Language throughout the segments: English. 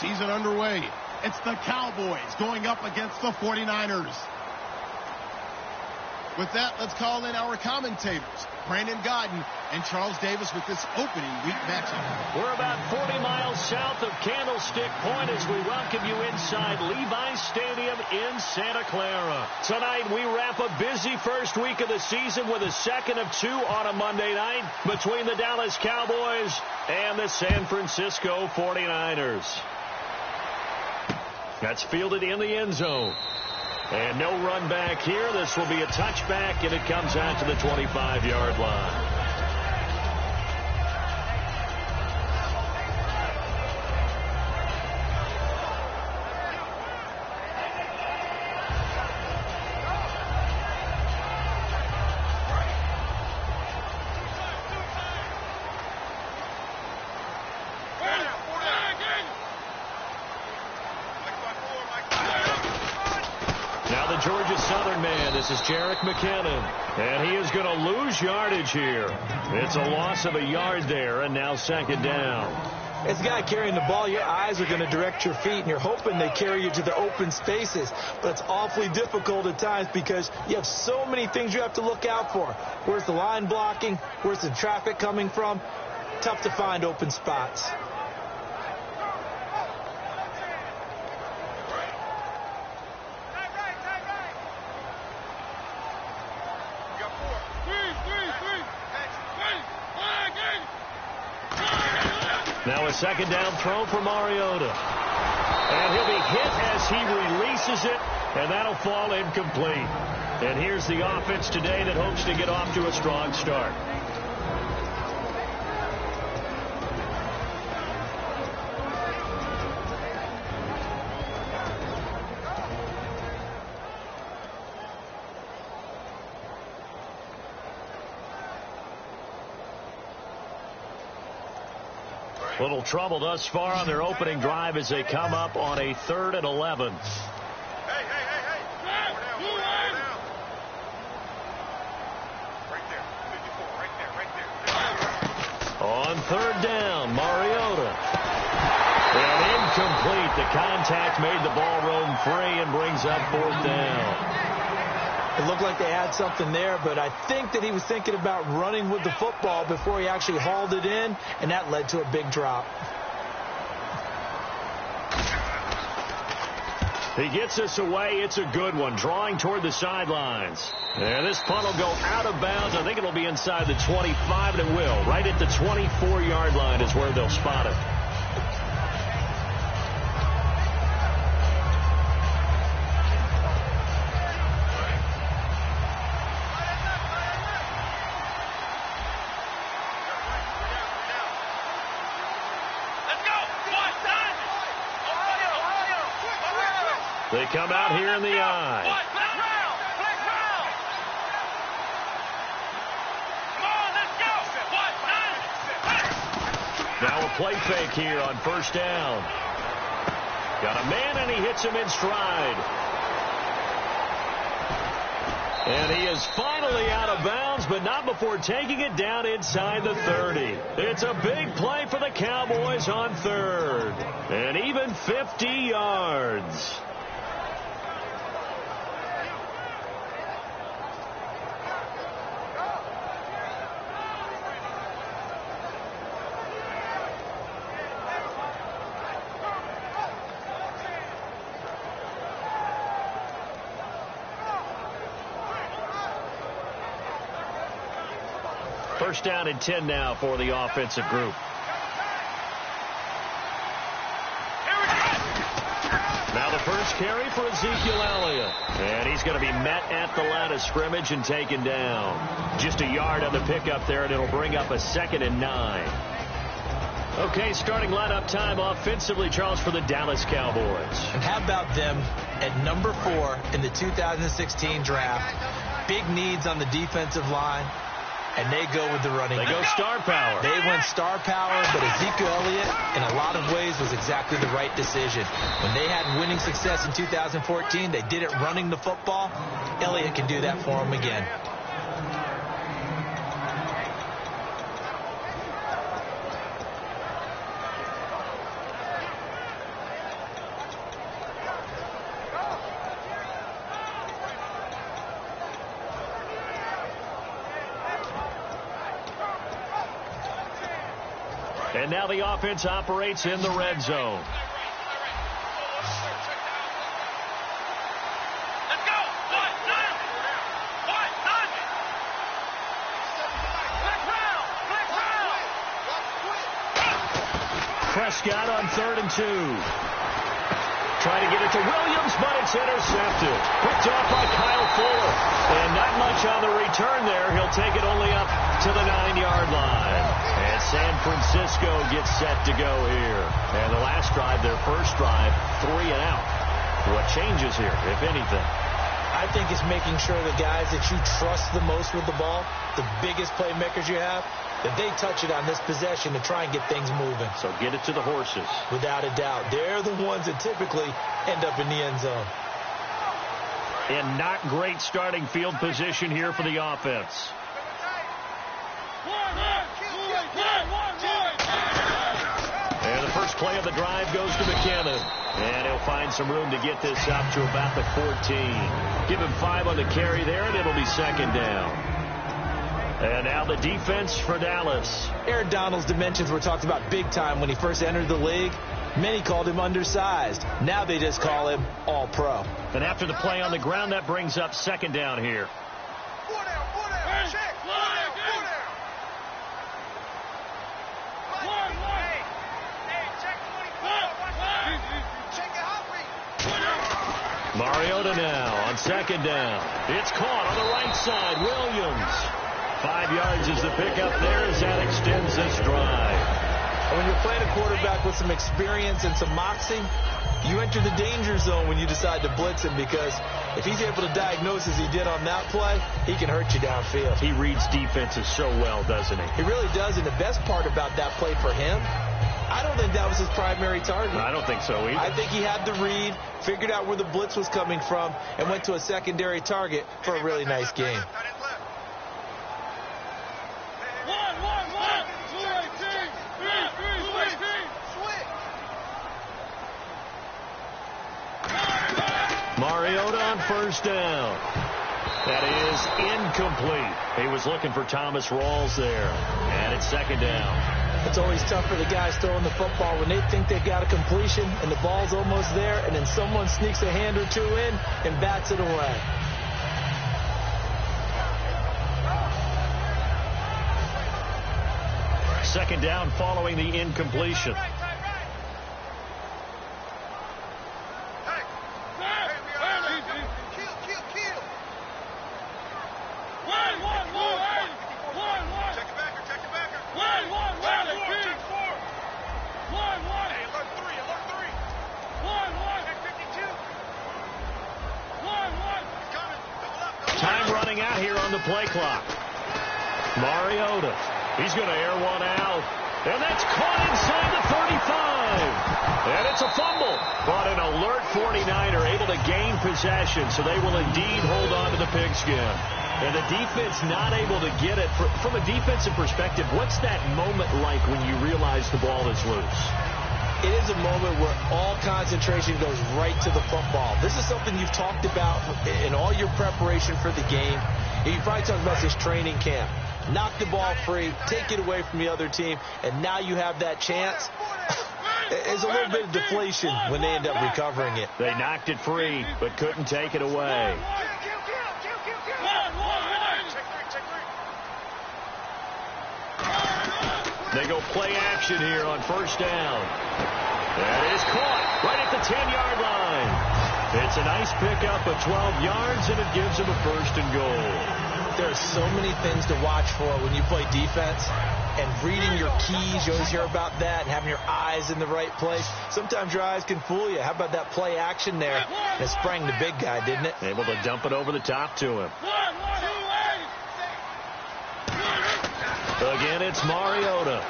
season underway. It's the Cowboys going up against the 49ers. With that, let's call in our commentators, Brandon Godden and Charles Davis, with this opening week matchup. We're about 40 miles south of Candlestick Point as we welcome you inside Levi's Stadium in Santa Clara. Tonight, we wrap a busy first week of the season with a second of two on a Monday night between the Dallas Cowboys and the San Francisco 49ers. That's fielded in the end zone. And no run back here. This will be a touchback, and it comes out to the 25-yard line. Georgia Southern man, this is Jerick McKinnon, and he is going to lose yardage here. It's a loss of a yard there, and now second down. As a guy carrying the ball, your eyes are going to direct your feet, and you're hoping they carry you to the open spaces. But it's awfully difficult at times because you have so many things you have to look out for. Where's the line blocking? Where's the traffic coming from? Tough to find open spots. Now a second down throw for Mariota. And he'll be hit as he releases it, and that'll fall incomplete. And here's the offense today that hopes to get off to a strong start. Little trouble thus far on their opening drive as they come up on a 3rd and 11. Hey. Right there. 54, right there. On 3rd down, Mariota. And incomplete. The contact made the ball roam free and brings up 4th down. It looked like they had something there, but I think that he was thinking about running with the football before he actually hauled it in, and that led to a big drop. He gets us away. It's a good one, drawing toward the sidelines. And this punt will go out of bounds. I think it'll be inside the 25, and it will. Right at the 24-yard line is where they'll spot it. They come out here in the eye. Now a play fake here on 1st down. Got a man, and he hits him in stride. And he is finally out of bounds, but not before taking it down inside the 30. It's a big play for the Cowboys on 3rd. And even 50 yards. First down and 10 now for the offensive group. Now the first carry for Ezekiel Elliott. And he's going to be met at the line of scrimmage and taken down. Just a yard on the pickup there, and it'll bring up a 2nd and 9. Okay, starting lineup time offensively, Charles, for the Dallas Cowboys. And how about them at number 4 in the 2016 draft? Big needs on the defensive line. And they go with the running. They go star power. They went star power, but Ezekiel Elliott, in a lot of ways, was exactly the right decision. When they had winning success in 2014, they did it running the football. Elliott can do that for them again. And now the offense operates in the red zone. Prescott on 3rd and 2. Trying to get it to Williams, but it's intercepted. Picked off by Kyle Fuller. And not much on the return there. He'll take it only up to the 9-yard line. And San Francisco gets set to go here. And the last drive, their first drive, 3 and out. What changes here, if anything? I think it's making sure the guys that you trust the most with the ball, the biggest playmakers you have, that they touch it on this possession to try and get things moving. So get it to the horses. Without a doubt. They're the ones that typically end up in the end zone. And not great starting field position here for the offense. And the first play of the drive goes to McKinnon. And he'll find some room to get this up to about the 14. Give him 5 on the carry there, and it'll be 2nd down. And now the defense for Dallas. Aaron Donald's dimensions were talked about big time when he first entered the league. Many called him undersized. Now they just call him all-pro. And after the play on the ground, that brings up 2nd down here. Mariota now on 2nd down. It's caught on the right side. Williams. 5 yards is the pickup there as that extends this drive. And when you're playing a quarterback with some experience and some moxie, you enter the danger zone when you decide to blitz him, because if he's able to diagnose as he did on that play, he can hurt you downfield. He reads defenses so well, doesn't he? He really does, and the best part about that play for him, I don't think that was his primary target. I don't think so either. I think he had the read, figured out where the blitz was coming from, and went to a secondary target for a really nice game. Mariota on 1st down. That is incomplete. He was looking for Thomas Rawls there. And it's 2nd down. It's always tough for the guys throwing the football when they think they've got a completion and the ball's almost there, and then someone sneaks a hand or two in and bats it away. Second down following the incompletion. Time running out here on the play clock. Mariota. He's going to air one out. And that's caught inside the 35. And it's a fumble. But an alert 49er able to gain possession, so they will indeed hold on to the pigskin. And the defense not able to get it. From a defensive perspective, what's that moment like when you realize the ball is loose? It is a moment where all concentration goes right to the football. This is something you've talked about in all your preparation for the game. You probably talked about this training camp. Knock the ball free, take it away from the other team, and now you have that chance. There's a little bit of deflation when they end up recovering it. They knocked it free, but couldn't take it away. They go play action here on 1st down. That is caught right at the 10-yard line. It's a nice pickup of 12 yards, and it gives them a 1st and goal. There are so many things to watch for when you play defense, and reading your keys, you always hear about that, and having your eyes in the right place. Sometimes your eyes can fool you. How about that play action there? It sprang the big guy, didn't it? Able to dump it over the top to him. Again, it's Mariota.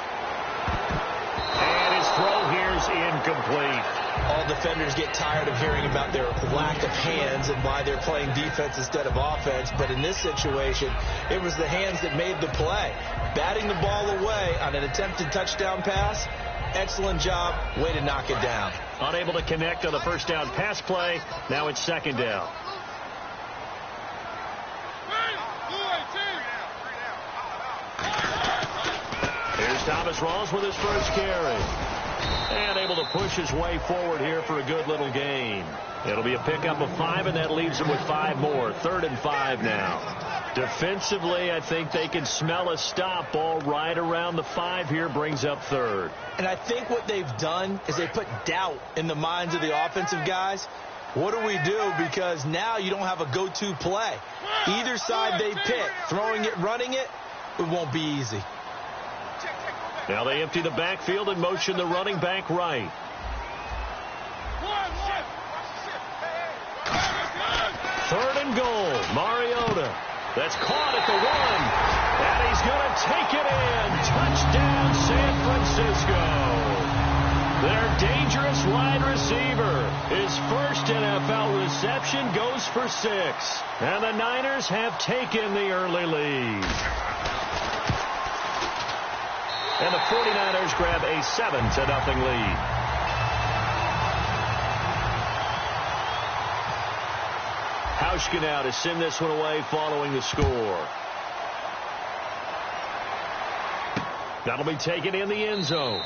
And his throw here is incomplete. All defenders get tired of hearing about their lack of hands and why they're playing defense instead of offense. But in this situation, it was the hands that made the play. Batting the ball away on an attempted touchdown pass. Excellent job. Way to knock it down. Unable to connect on the 1st down pass play. Now it's 2nd down. Here's Thomas Rawls with his first carry. And able to push his way forward here for a good little gain. It'll be a pickup of 5, and that leaves him with 5 more. 3rd and 5 now. Defensively, I think they can smell a stop. Ball right around the 5 here, brings up 3rd. And I think what they've done is they put doubt in the minds of the offensive guys. What do we do? Because now you don't have a go-to play. Either side they pick, throwing it, running it, it won't be easy. Now they empty the backfield and motion the running back right. 3rd and goal. Mariota. That's caught at the 1. And he's going to take it in. Touchdown, San Francisco. Their dangerous wide receiver. His first NFL reception goes for 6. And the Niners have taken the early lead. And the 49ers grab a 7-0 lead. Hauschka now to send this one away following the score. That'll be taken in the end zone.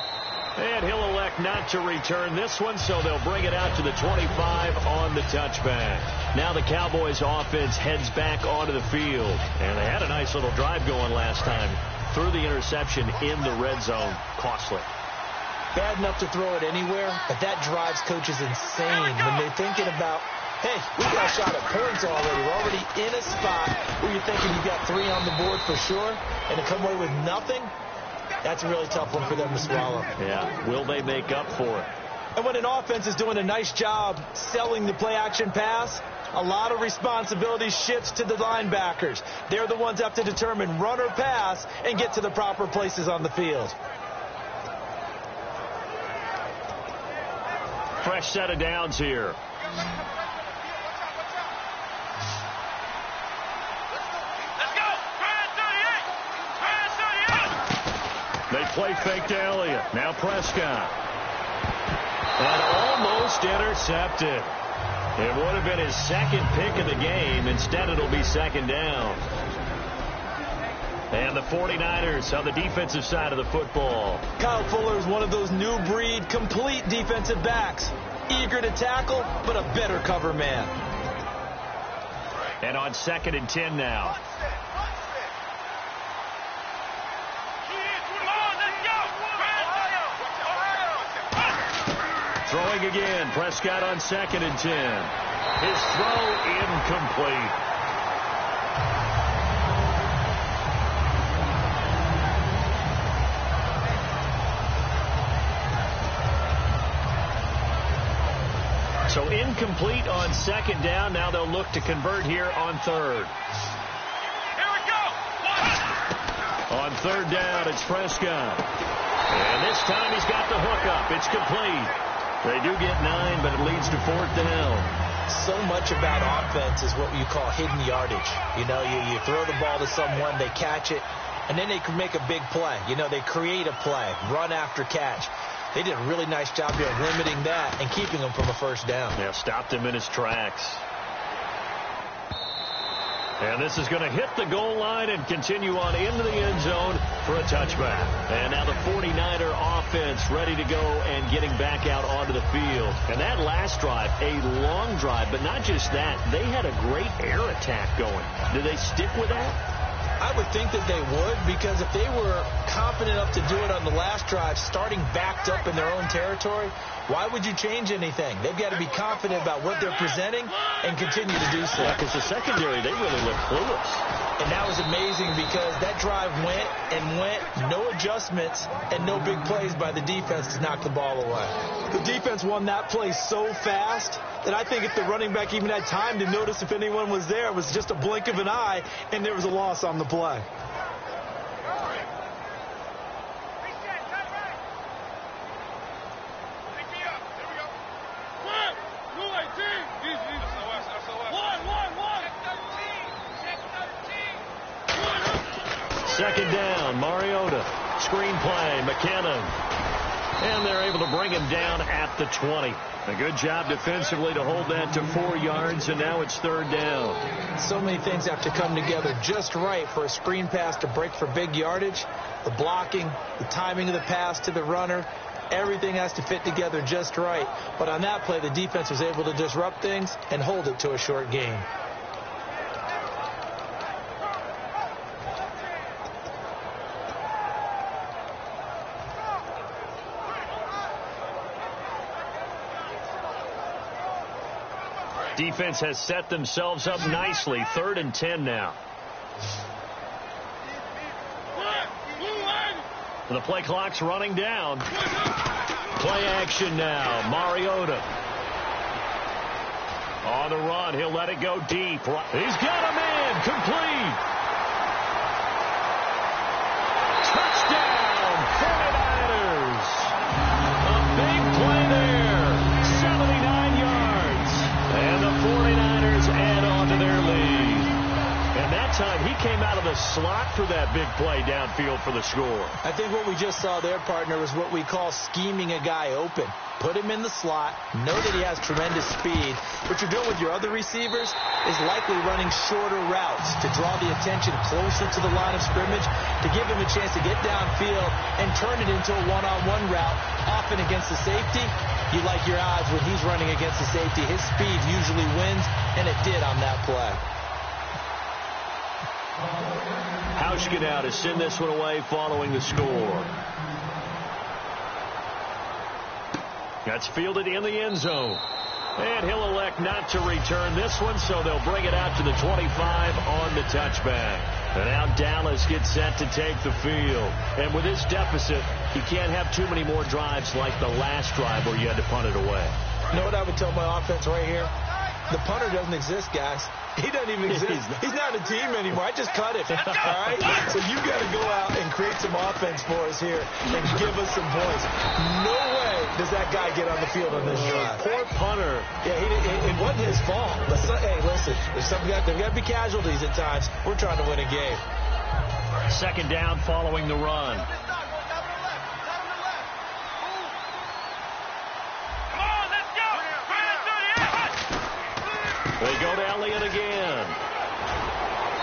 And he'll elect not to return this one, so they'll bring it out to the 25 on the touchback. Now the Cowboys offense heads back onto the field. And they had a nice little drive going last time. Threw the interception in the red zone. Costly. Bad enough to throw it anywhere, but that drives coaches insane when they're thinking about, hey, we got a shot at points already. We're already in a spot where you're thinking you got 3 on the board for sure, and to come away with nothing, that's a really tough one for them to swallow. Yeah, will they make up for it? And when an offense is doing a nice job selling the play-action pass, a lot of responsibility shifts to the linebackers. They're the ones that have to determine run or pass and get to the proper places on the field. Fresh set of downs here. They play fake to Elliott. Now Prescott. And almost intercepted. It would have been his 2nd pick of the game. Instead, it'll be 2nd down. And the 49ers on the defensive side of the football. Kyle Fuller is one of those new breed, complete defensive backs. Eager to tackle, but a better cover man. And on 2nd and 10 now. Throwing again. Prescott on 2nd and 10. His throw incomplete. So incomplete on 2nd down. Now they'll look to convert here on 3rd. Here we go. On 3rd down, it's Prescott. And this time he's got the hookup. It's complete. They do get 9, but it leads to 4th down. So much about offense is what you call hidden yardage. You know, you throw the ball to someone, they catch it, and then they can make a big play. You know, they create a play, run after catch. They did a really nice job here of limiting that and keeping him from a 1st down. Yeah, stopped him in his tracks. And this is going to hit the goal line and continue on into the end zone for a touchback. And now the 49er offense ready to go and getting back out onto the field. And that last drive, a long drive, but not just that. They had a great air attack going. Do they stick with that? I would think that they would, because if they were confident enough to do it on the last drive, starting backed up in their own territory, why would you change anything? They've got to be confident about what they're presenting and continue to do so. Yeah, because the secondary, they really look clueless. And that was amazing because that drive went and went, no adjustments and no big plays by the defense to knock the ball away. The defense won that play so fast that I think if the running back even had time to notice if anyone was there, it was just a blink of an eye, and there was a loss on the play. Second down, Mariota. Screen play, McKinnon. And they're able to bring him down at the 20. A good job defensively to hold that to 4 yards, and now it's 3rd down. So many things have to come together just right for a screen pass to break for big yardage. The blocking, the timing of the pass to the runner, everything has to fit together just right. But on that play, the defense was able to disrupt things and hold it to a short gain. Defense has set themselves up nicely. 3rd and 10 now. The play clock's running down. Play action now. Mariota. On the run. He'll let it go deep. He's got a man. Complete. Touchdown. 49ers. A big play there. 79 yards. And the 49ers add on to their lead. And that time he came out of the slot for that big play downfield for the score. I think what we just saw there, partner, was what we call scheming a guy open. Put him in the slot, know that he has tremendous speed. What you're doing with your other receivers is likely running shorter routes to draw the attention closer to the line of scrimmage, to give him a chance to get downfield and turn it into a one-on-one route, often against the safety. You like your odds when he's running against the safety. His speed usually wins, and it did on that play. Hauschka now to send this one away following the score. That's fielded in the end zone. And he'll elect not to return this one, so they'll bring it out to the 25 on the touchback. And now Dallas gets set to take the field. And with this deficit, you can't have too many more drives like the last drive where you had to punt it away. You know what I would tell my offense right here? The punter doesn't exist, guys. He doesn't even exist. He's not a team anymore. I just cut him. All right? So you got to go out and create some offense for us here and give us some points. No way does that guy get on the field on this drive. Poor punter. Yeah, it wasn't his fault. But hey, listen, there's got to be casualties at times. We're trying to win a game. 2nd down following the run. They go to Elliott again.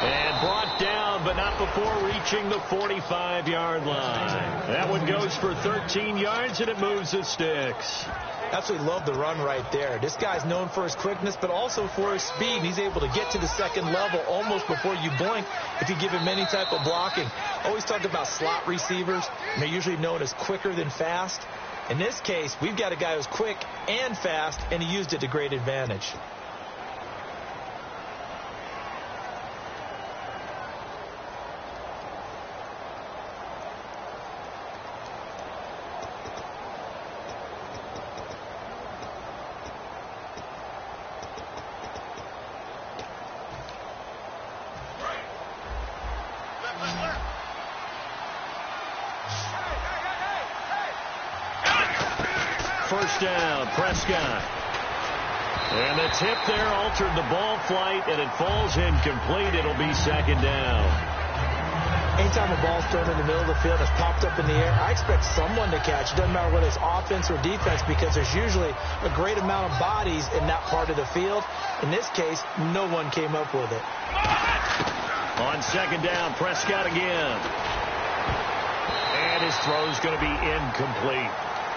And brought down, but not before reaching the 45-yard line. That one goes for 13 yards, and it moves the sticks. Absolutely love the run right there. This guy's known for his quickness, but also for his speed. He's able to get to the 2nd level almost before you blink if you give him any type of blocking. Always talk about slot receivers, and they're usually known as quicker than fast. In this case, we've got a guy who's quick and fast, and he used it to great advantage. First down, Prescott. And the tip there altered the ball flight, and it falls incomplete. It'll be 2nd down. Anytime a ball's thrown in the middle of the field, it's popped up in the air, I expect someone to catch. It doesn't matter whether it's offense or defense, because there's usually a great amount of bodies in that part of the field. In this case, no one came up with it. On 2nd down, Prescott again. And his throw's going to be incomplete.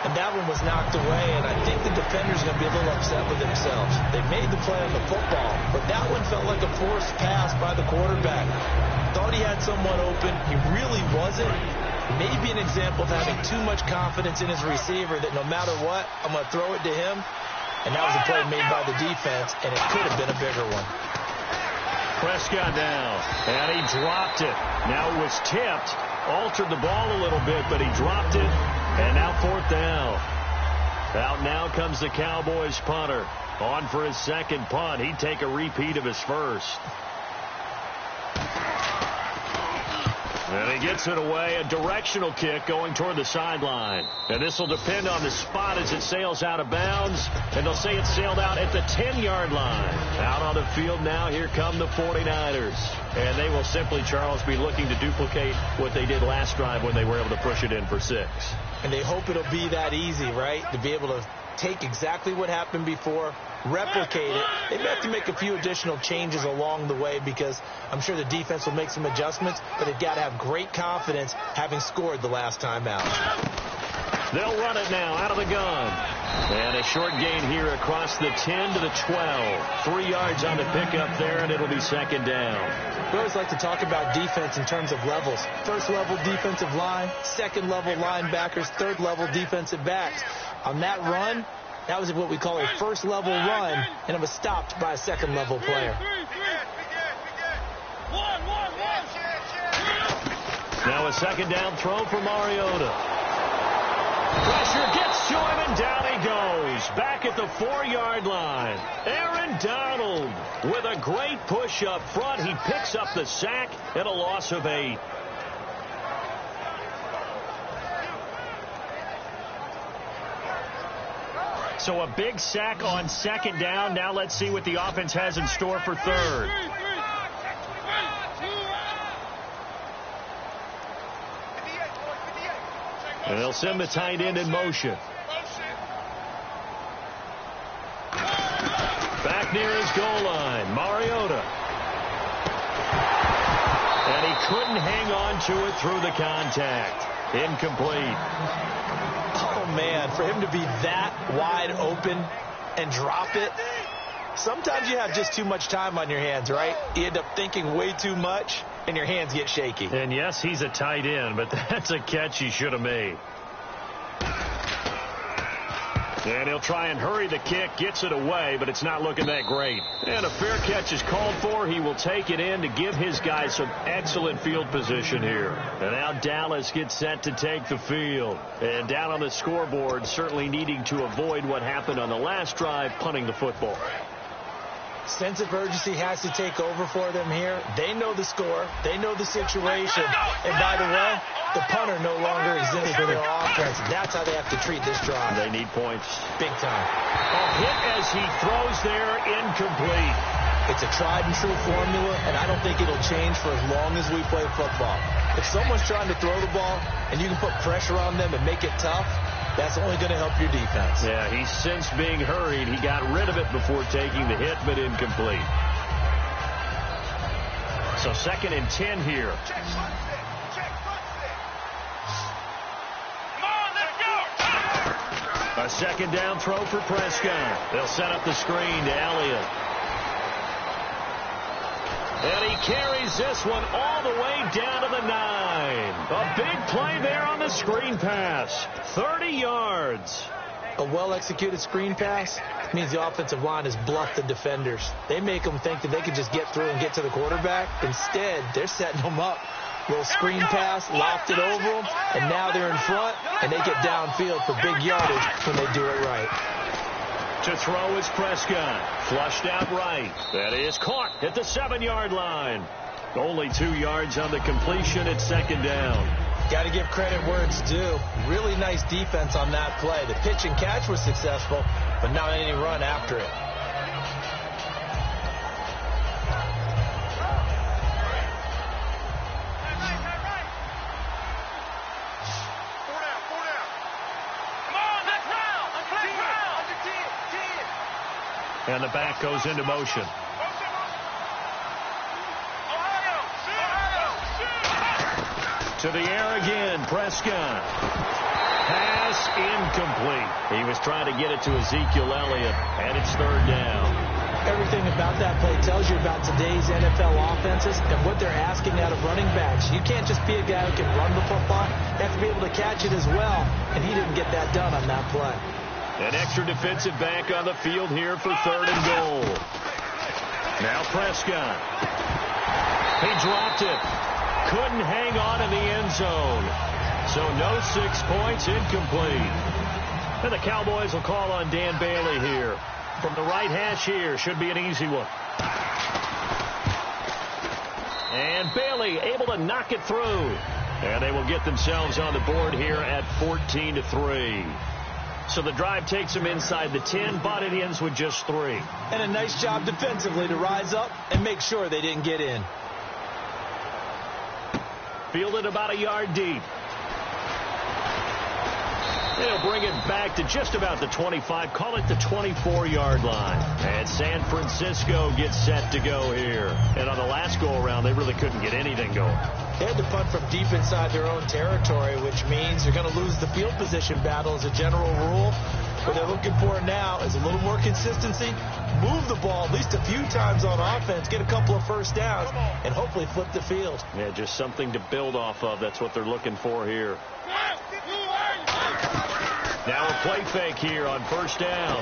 And that one was knocked away, and I think the defender's going to be a little upset with themselves. They made the play on the football, but that one felt like a forced pass by the quarterback. Thought he had someone open. He really wasn't. Maybe an example of having too much confidence in his receiver that no matter what, I'm going to throw it to him. And that was a play made by the defense, and it could have been a bigger one. Prescott now, and he dropped it. Now it was tipped, altered the ball a little bit, but he dropped it. And now 4th down. Out now comes the Cowboys punter. On for his 2nd punt. He'd take a repeat of his first. And he gets it away. A directional kick going toward the sideline. And this will depend on the spot as it sails out of bounds. And they'll say it sailed out at the 10-yard line. Out on the field now. Here come the 49ers. And they will simply, Charles, be looking to duplicate what they did last drive when they were able to push it in for 6. And they hope it'll be that easy, right? To be able to take exactly what happened before, replicate it. They may have to make a few additional changes along the way because I'm sure the defense will make some adjustments, but they've got to have great confidence having scored the last time out. They'll run it now out of the gun. And a short gain here across the 10 to the 12. 3 yards on the pickup there, and it'll be second down. We always like to talk about defense in terms of levels. First level defensive line, second level linebackers, third level defensive backs. On that run, that was what we call a first level run, and it was stopped by a second level player. Now a second down throw for Mariota. Pressure gets to him, and down he goes. Back at the 4-yard line. Aaron Donald with a great push up front. He picks up the sack and a loss of 8. So a big sack on second down. Now let's see what the offense has in store for third. And they'll send the tight end in motion. Back near his goal line, Mariota. And he couldn't hang on to it through the contact. Incomplete. Oh, man, for him to be that wide open and drop it. Sometimes you have just too much time on your hands, right? You end up thinking way too much, and your hands get shaky. And yes, he's a tight end, but that's a catch he should have made. And he'll try and hurry the kick, gets it away, but it's not looking that great. And a fair catch is called for. He will take it in to give his guys some excellent field position here. And now Dallas gets set to take the field. And down on the scoreboard, certainly needing to avoid what happened on the last drive, punting the football. Sense of urgency has to take over for them here. They know the score. They know the situation. And by the way, the punter no longer exists for their offense. That's how they have to treat this drive. They need points. Big time. A hit as he throws there, incomplete. It's a tried and true formula, and I don't think it'll change for as long as we play football. If someone's trying to throw the ball and you can put pressure on them and make it tough, that's only going to help your defense. Yeah, he's since being hurried. He got rid of it before taking the hit, but incomplete. So 2nd and 10 here. A second down throw for Prescott. They'll set up the screen to Elliott. And he carries this one all the way down to the 9. A big play there on the screen pass. 30 yards. A well-executed screen pass means the offensive line has bluffed the defenders. They make them think that they can just get through and get to the quarterback. Instead, they're setting them up. Little screen pass, lopped it over them, and now they're in front, and they get downfield for big yardage when they do it right. To throw is Prescott. Flushed out right. That is caught at the 7-yard line. Only 2 yards on the completion at second down. Got to give credit where it's due. Really nice defense on that play. The pitch and catch was successful, but not any run after it. And the back goes into motion. To the air again, Prescott. Pass incomplete. He was trying to get it to Ezekiel Elliott, and it's 3rd down. Everything about that play tells you about today's NFL offenses and what they're asking out of running backs. You can't just be a guy who can run the football. You have to be able to catch it as well, and he didn't get that done on that play. An extra defensive back on the field here for 3rd and goal. Now Prescott. He dropped it. Couldn't hang on in the end zone. So no 6 points, incomplete. And the Cowboys will call on Dan Bailey here. From the right hash here, should be an easy one. And Bailey able to knock it through. And they will get themselves on the board here at 14-3. So the drive takes them inside the 10, but it ends with just 3. And a nice job defensively to rise up and make sure they didn't get in. Fielded about a yard deep. They'll bring it back to just about the 25, call it the 24-yard line. And San Francisco gets set to go here. And on the last go-around, they really couldn't get anything going. They had to punt from deep inside their own territory, which means you're going to lose the field position battle as a general rule. What they're looking for now is a little more consistency, move the ball at least a few times on offense, get a couple of first downs, and hopefully flip the field. Yeah, just something to build off of. That's what they're looking for here. Now a play fake here on first down.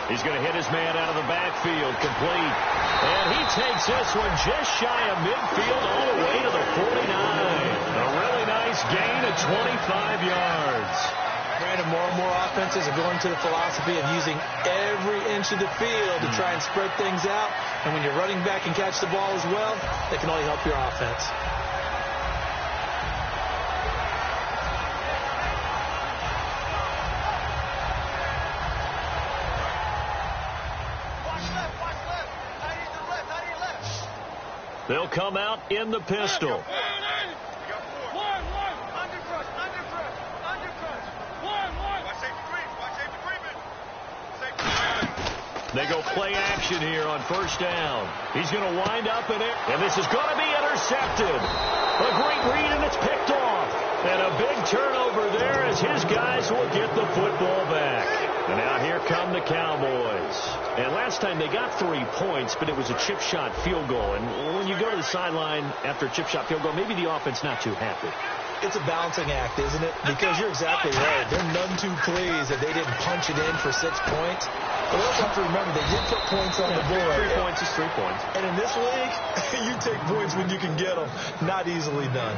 He's going to hit his man out of the backfield, complete. And he takes this one just shy of midfield all the way to the 49. A really nice gain of 25 yards. Brandon, more and more offenses are going to the philosophy of using every inch of the field to try and spread things out. And when you're running back and catch the ball as well, that can only help your offense. They'll come out in the pistol. They go play action here on first down. He's going to wind up in it, and this is going to be intercepted. A great read, and it's picked off. And a big turnover there as his guys will get the football back. And now here come the Cowboys. And last time they got 3 points, but it was a chip shot field goal. And when you go to the sideline after a chip shot field goal, maybe the offense not too happy. It's a balancing act, isn't it? Because you're exactly right. They're none too pleased that they didn't punch it in for 6 points. But we also have to remember they did put points on the board. 3 points is 3 points. And in this league, you take points when you can get them. Not easily done.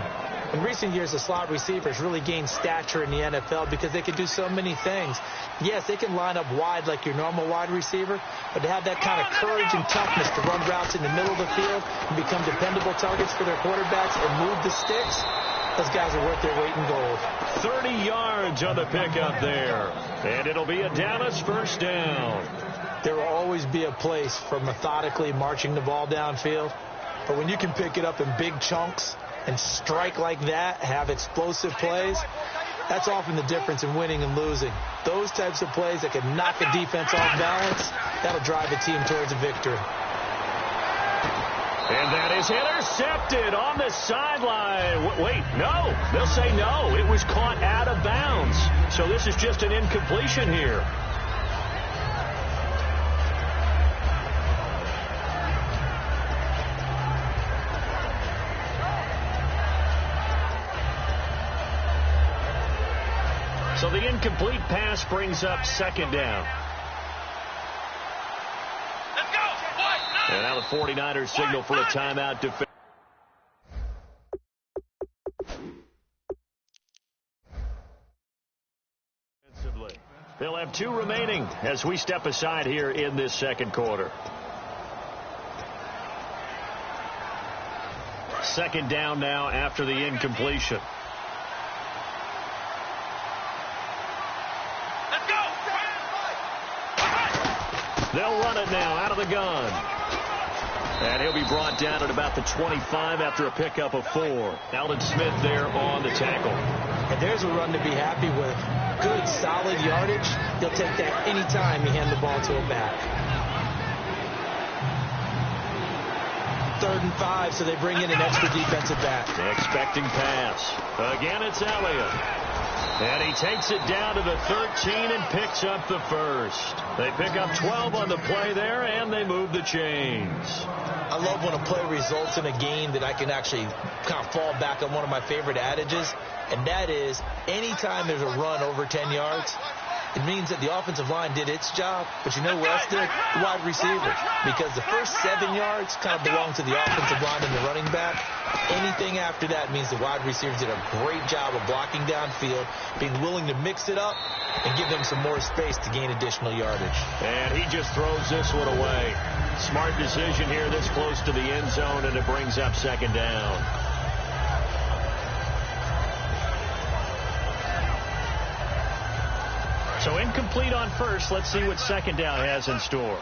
In recent years, the slot receivers really gained stature in the NFL because they can do so many things. Yes, they can line up wide like your normal wide receiver, but to have that kind of courage and toughness to run routes in the middle of the field and become dependable targets for their quarterbacks and move the sticks, those guys are worth their weight in gold. 30 yards on the pickup there. And it'll be a Dallas first down. There will always be a place for methodically marching the ball downfield. But when you can pick it up in big chunks and strike like that, have explosive plays, that's often the difference in winning and losing. Those types of plays that can knock a defense off balance, that'll drive a team towards a victory. And that is intercepted on the sideline. Wait, no. They'll say no. It was caught out of bounds. So this is just an incompletion here. So the incomplete pass brings up second down. And now the 49ers signal for a timeout defense. They'll have 2 remaining as we step aside here in this second quarter. Second down now after the incompletion. They'll run it now out of the gun. And he'll be brought down at about the 25 after a pickup of 4. Alden Smith there on the tackle. And there's a run to be happy with. Good, solid yardage. He'll take that any time you hand the ball to a back. 3rd and 5, so they bring in an extra defensive back. Expecting pass. Again, it's Elliott. And he takes it down to the 13 and picks up the first. They pick up 12 on the play there, and they move the chains. I love when a play results in a gain that I can actually kind of fall back on one of my favorite adages, and that is anytime there's a run over 10 yards, it means that the offensive line did its job, but you know who else did? The wide receivers. Because the first 7 yards kind of belong to the offensive line and the running back. Anything after that means the wide receivers did a great job of blocking downfield, being willing to mix it up, and give them some more space to gain additional yardage. And he just throws this one away. Smart decision here this close to the end zone, and it brings up second down. So incomplete on first. Let's see what second down has in store.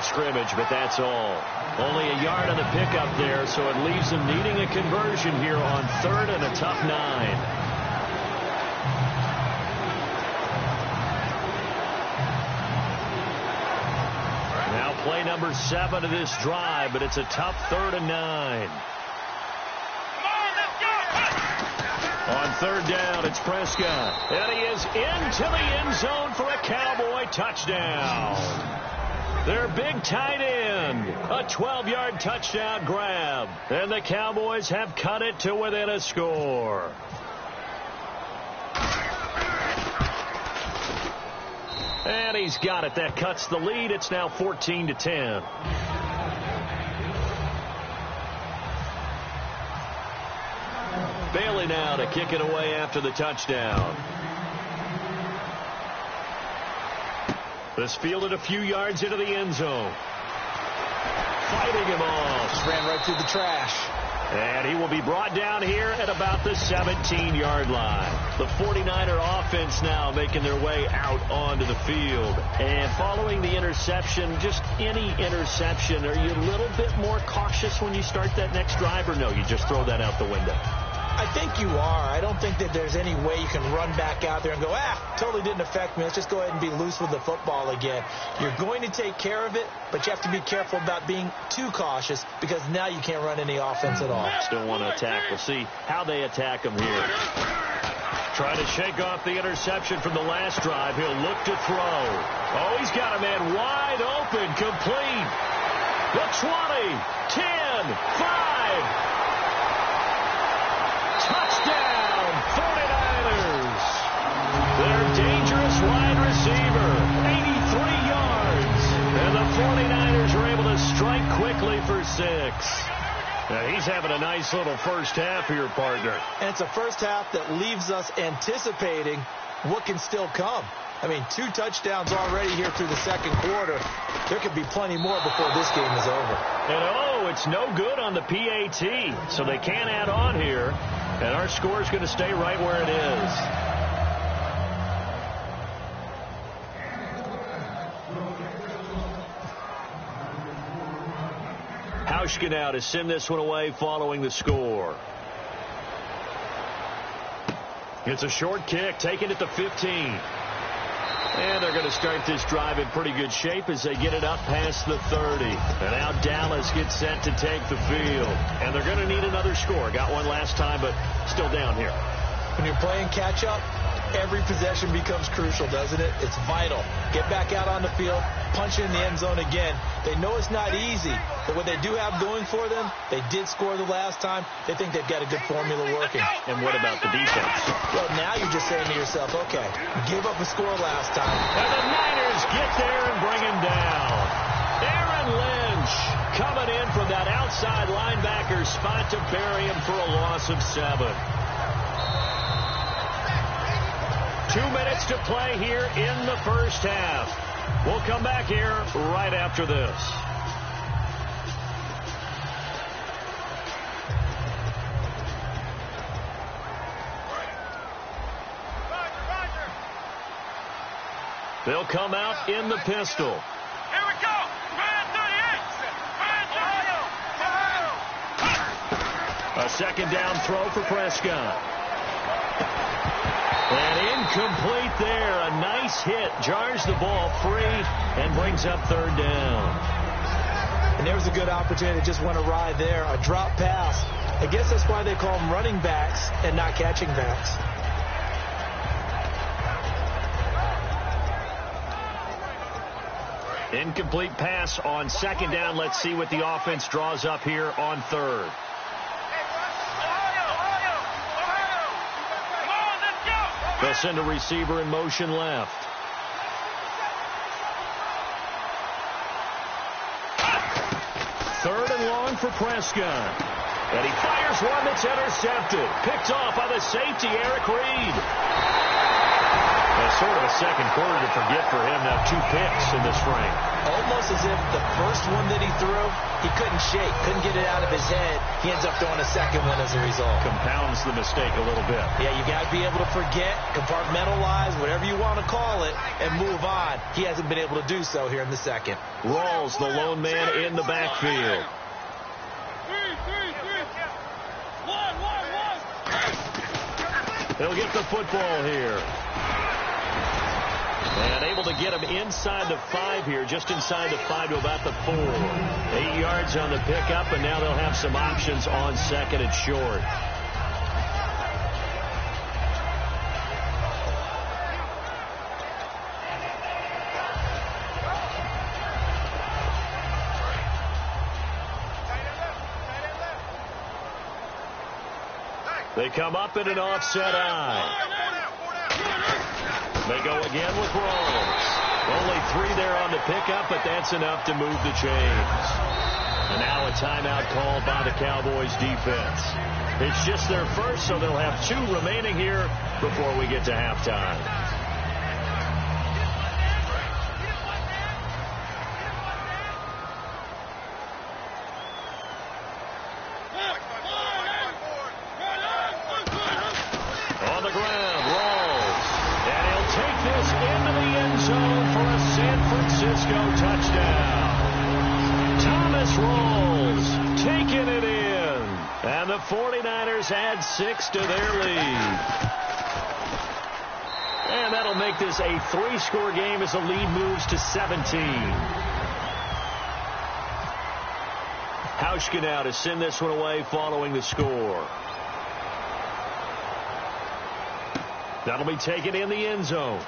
scrimmage, but that's all. Only a yard on the pickup there, so it leaves them needing a conversion here on 3rd and a tough 9. Now play number 7 of this drive, but it's a tough 3rd and 9. On 3rd down, it's Prescott. And he is into the end zone for a Cowboy touchdown. Their big tight end. A 12-yard touchdown grab. And the Cowboys have cut it to within a score. And he's got it. That cuts the lead. It's now 14-10. Bailey now to kick it away after the touchdown. This fielded a few yards into the end zone. Fighting him off. Just ran right through the trash. And he will be brought down here at about the 17-yard line. The 49er offense now making their way out onto the field. And following the interception, just any interception, are you a little bit more cautious when you start that next drive, or no, you just throw that out the window? I think you are. I don't think that there's any way you can run back out there and go, totally didn't affect me. Let's just go ahead and be loose with the football again. You're going to take care of it, but you have to be careful about being too cautious because now you can't run any offense at all. Still want to attack. We'll see how they attack him here. Trying to shake off the interception from the last drive. He'll look to throw. Oh, he's got a man wide open, complete. The 20, 10, 5. Touchdown, 49ers. Their dangerous wide receiver, 83 yards. And the 49ers are able to strike quickly for 6. Now he's having a nice little first half here, partner. And it's a first half that leaves us anticipating what can still come. I mean, 2 touchdowns already here through the second quarter. There could be plenty more before this game is over. And it's no good on the PAT, so they can't add on here. And our score is going to stay right where it is. Hauschka now to send this one away following the score. It's a short kick, taken at the 15. And they're going to start this drive in pretty good shape as they get it up past the 30. And now Dallas gets set to take the field. And they're going to need another score. Got one last time, but still down here. When you're playing catch-up, every possession becomes crucial, doesn't it? It's vital. Get back out on the field, punch it in the end zone again. They know it's not easy, but what they do have going for them, they did score the last time. They think they've got a good formula working. And what about the defense? Well, now you're just saying to yourself, okay, give up a score last time. And the Niners get there and bring him down. Aaron Lynch coming in from that outside linebacker spot to bury him for a loss of 7. 2 minutes to play here in the first half. We'll come back here right after this. They'll come out in the pistol. Here we go. Man 38. A second down throw for Prescott. And incomplete there. A nice hit. Jars the ball free and brings up 3rd down. And there was a good opportunity. Just went awry there. A drop pass. I guess that's why they call them running backs and not catching backs. Incomplete pass on 2nd down. Let's see what the offense draws up here on 3rd. They'll send a receiver in motion left. Third and long for Prescott. And he fires one that's intercepted. Picked off by the safety, Eric Reed. Sort of a second quarter to forget for him. Now 2 picks in this frame. Almost as if the first one that he threw, he couldn't shake, couldn't get it out of his head. He ends up throwing a second one as a result. Compounds the mistake a little bit. Yeah, you got to be able to forget, compartmentalize, whatever you want to call it, and move on. He hasn't been able to do so here in the second. Rawls, the lone man in the backfield. He'll get the football here. And able to get him inside the 5 here, just inside the 5 to about the 4. 8 yards on the pickup, and now they'll have some options on second and short. They come up in an offset eye. They go again with Rawls. Only 3 there on the pickup, but that's enough to move the chains. And now a timeout called by the Cowboys defense. It's just their first, so they'll have 2 remaining here before we get to halftime. On the ground, Rawls. And he'll take this into the end zone for a San Francisco touchdown. Thomas Rawls taking it in. And the 49ers add 6 to their lead. And that'll make this a 3-score game as the lead moves to 17. Hauschka now to send this one away following the score. That'll be taken in the end zone.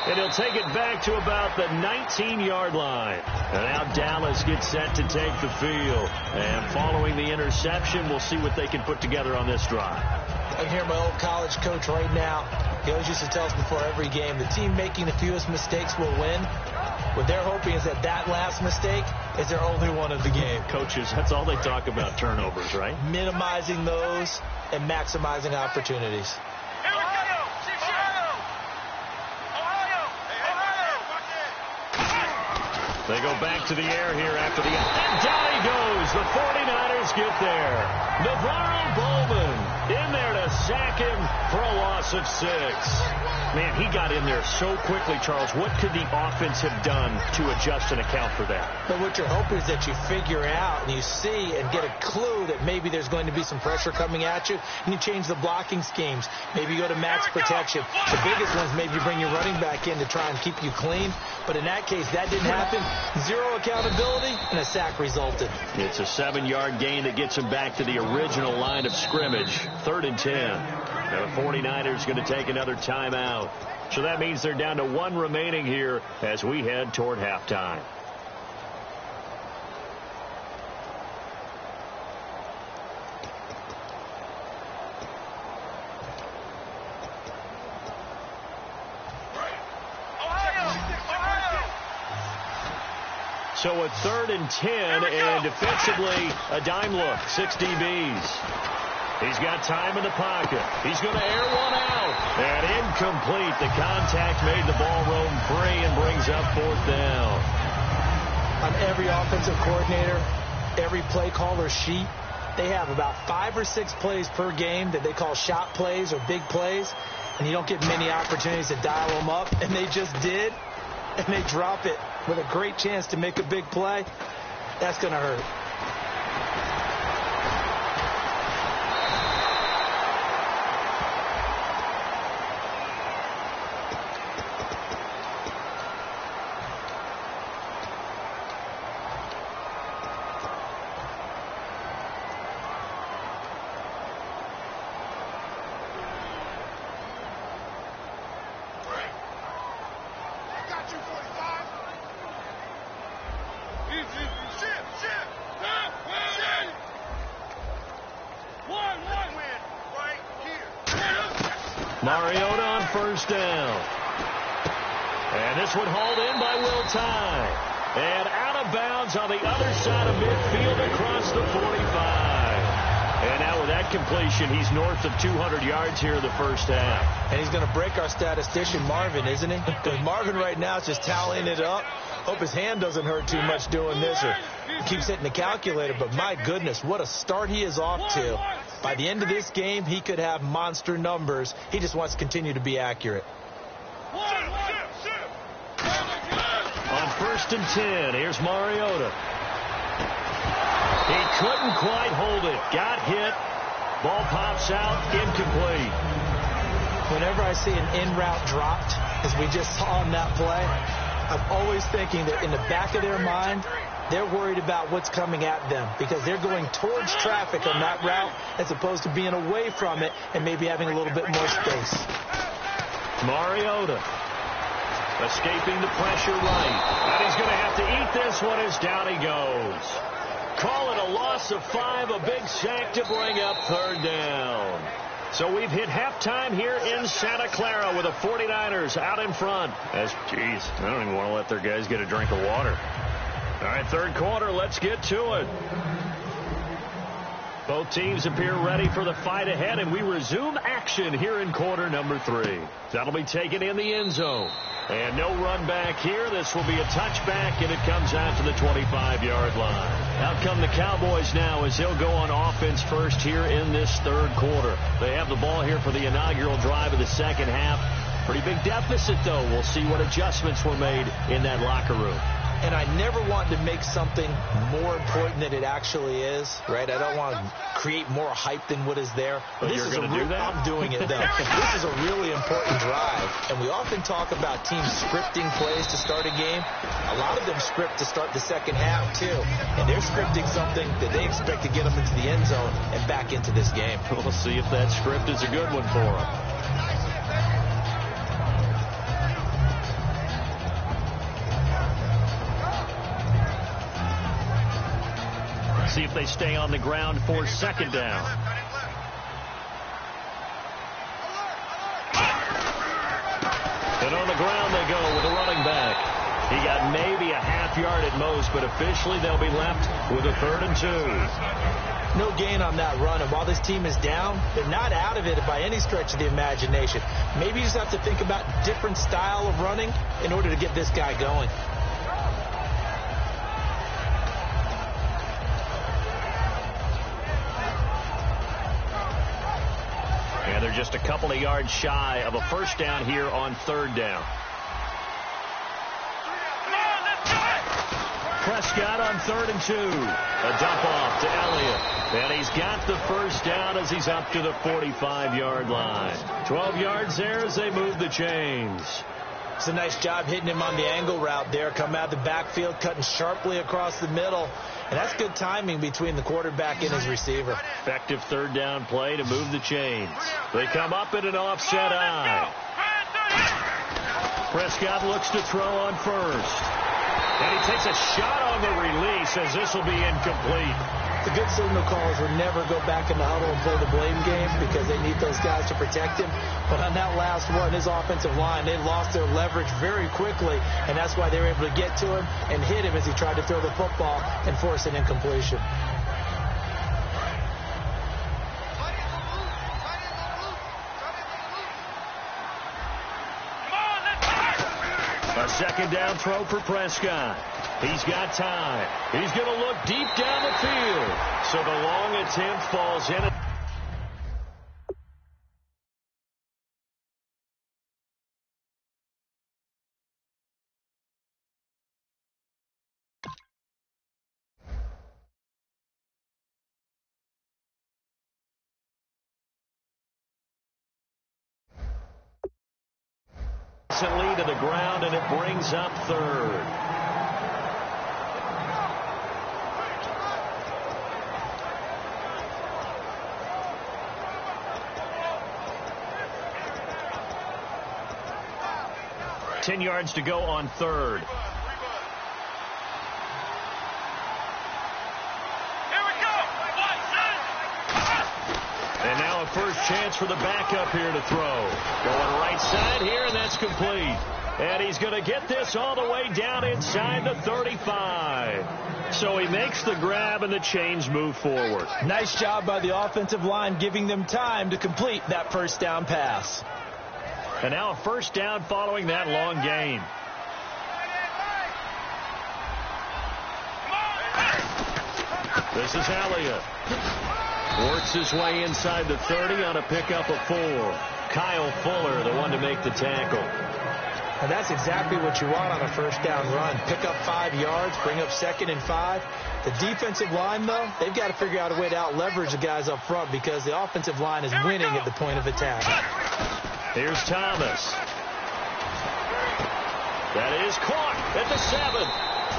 And he'll take it back to about the 19-yard line. And now Dallas gets set to take the field. And following the interception, we'll see what they can put together on this drive. I can hear my old college coach right now. He always used to tell us before every game, the team making the fewest mistakes will win. What they're hoping is that last mistake is their only one of the game. Coaches, that's all they talk about, turnovers, right? Minimizing those and maximizing opportunities. They go back to the air here after the... And down he goes. The 49ers get there. Navarro Bowman in there to sack him for a loss of 6. Man, he got in there so quickly, Charles. What could the offense have done to adjust and account for that? But what you're hoping is that you figure out and you see and get a clue that maybe there's going to be some pressure coming at you, and you change the blocking schemes. Maybe you go to max protection. The biggest ones, maybe you bring your running back in to try and keep you clean. But in that case, that didn't happen. 0 accountability, and a sack resulted. It's a 7-yard gain that gets him back to the original line of scrimmage. 3rd and 10. And the 49ers going to take another timeout. So that means they're down to 1 remaining here as we head toward halftime. So a 3rd and 10, and defensively, a dime look. 6 DBs. He's got time in the pocket. He's going to air one out. And incomplete. The contact made the ball roam free and brings up 4th down. On every offensive coordinator, every play caller sheet, they have about 5 or 6 plays per game that they call shot plays or big plays. And you don't get many opportunities to dial them up. And they just did. And they drop it with a great chance to make a big play. That's going to hurt. Mariota on 1st down. And this one hauled in by Will Tye. And out of bounds on the other side of midfield across the 45. And now with that completion, he's north of 200 yards here in the first half. And he's going to break our statistician, Marvin, isn't he? Because Marvin right now is just tallying it up. Hope his hand doesn't hurt too much doing this or keeps hitting the calculator. But my goodness, what a start he is off to. By the end of this game, he could have monster numbers. He just wants to continue to be accurate. On 1st and 10, here's Mariota. He couldn't quite hold it. Got hit. Ball pops out. Incomplete. Whenever I see an in-route dropped, as we just saw on that play, I'm always thinking that in the back of their mind, they're worried about what's coming at them because they're going towards traffic on that route as opposed to being away from it and maybe having a little bit more space. Mariota escaping the pressure right. And he's going to have to eat this one as down he goes. Call it a loss of 5, a big sack to bring up 3rd down. So we've hit halftime here in Santa Clara with the 49ers out in front. I don't even want to let their guys get a drink of water. All right, 3rd quarter, let's get to it. Both teams appear ready for the fight ahead, and we resume action here in quarter number 3. That'll be taken in the end zone. And no run back here. This will be a touchback, and it comes out to the 25-yard line. Out come the Cowboys now as they'll go on offense first here in this 3rd quarter. They have the ball here for the inaugural drive of the 2nd half. Pretty big deficit, though. We'll see what adjustments were made in that locker room. And I never want to make something more important than it actually is, right? I don't want to create more hype than what is there. But you're going to do that? I'm doing it, though. This is a really important drive. And we often talk about teams scripting plays to start a game. A lot of them script to start the 2nd half, too. And they're scripting something that they expect to get them into the end zone and back into this game. We'll see if that script is a good one for them. See if they stay on the ground for 2nd down. And on the ground they go with a running back. He got maybe a half yard at most, but officially they'll be left with a 3rd and 2. No gain on that run, and while this team is down, they're not out of it by any stretch of the imagination. Maybe you just have to think about different style of running in order to get this guy going. And they're just a couple of yards shy of a 1st down here on 3rd down. Prescott on 3rd and 2. A dump off to Elliott. And he's got the 1st down as he's up to the 45-yard line. 12 yards there as they move the chains. It's a nice job hitting him on the angle route there. Come out of the backfield, cutting sharply across the middle. And that's good timing between the quarterback and his receiver. Effective 3rd down play to move the chains. They come up in an offset eye. Prescott looks to throw on 1st. And he takes a shot on the release as this will be incomplete. The good signal callers would never go back in the huddle and play the blame game because they need those guys to protect him. But on that last one, his offensive line, they lost their leverage very quickly, and that's why they were able to get to him and hit him as he tried to throw the football and force an incompletion. A 2nd down throw for Prescott. He's got time. He's going to look deep down the field. So the long attempt falls in. Lead to the ground, and it brings up 3rd. Ten yards to go on 3rd. And now a first chance for the backup here to throw. Going right side here, and that's complete. And he's going to get this all the way down inside the 35. So he makes the grab and the chains move forward. Nice job by the offensive line giving them time to complete that first down pass. And now a first down following that long gain. This is Elliott. Works his way inside the 30 on a pickup of 4. Kyle Fuller, the one to make the tackle. And that's exactly what you want on a first down run. Pick up 5 yards, bring up 2nd and 5. The defensive line, though, they've got to figure out a way to out-leverage the guys up front because the offensive line is winning at the point of attack. Here's Thomas. That is caught at the 7.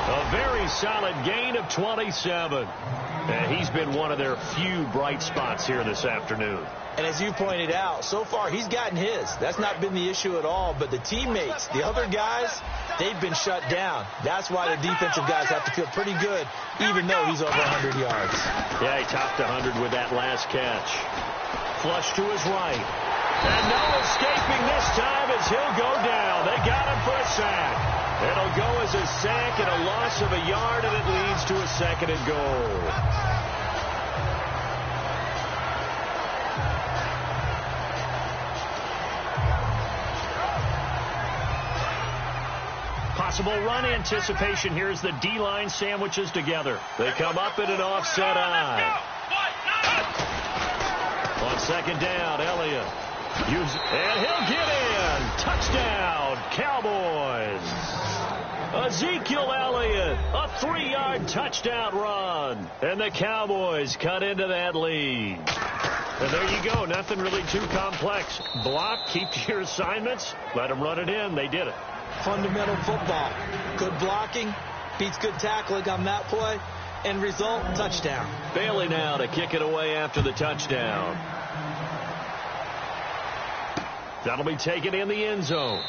A very solid gain of 27. And he's been one of their few bright spots here this afternoon. And as you pointed out, so far he's gotten his. That's not been the issue at all. But the teammates, the other guys, they've been shut down. That's why the defensive guys have to feel pretty good, even though he's over 100 yards. Yeah, he topped 100 with that last catch. Flush to his right. And no escaping this time as he'll go down. They got him for a sack. It'll go as a sack and a loss of a yard, and it leads to a 2nd and goal. Possible run anticipation here as the D-line sandwiches together. They come up in an offset eye. On 2nd down, Elliott. And he'll get in. Touchdown, Cowboys. Ezekiel Elliott, a 3-yard touchdown run. And the Cowboys cut into that lead. And there you go. Nothing really too complex. Block, keep to your assignments, let them run it in. They did it. Fundamental football. Good blocking beats good tackling on that play. End result, touchdown. Bailey now to kick it away after the touchdown. That'll be taken in the end zone.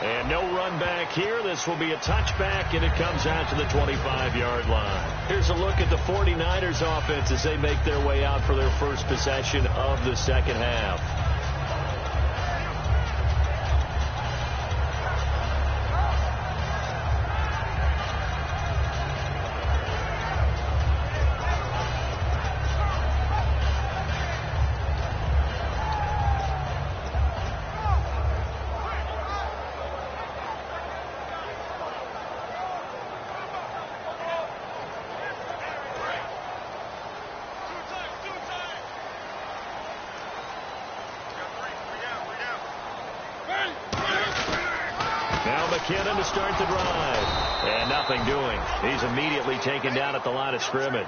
And no run back here. This will be a touchback, and it comes out to the 25-yard line. Here's a look at the 49ers offense as they make their way out for their first possession of the second half. McKinnon to start the drive. And nothing doing. He's immediately taken down at the line of scrimmage.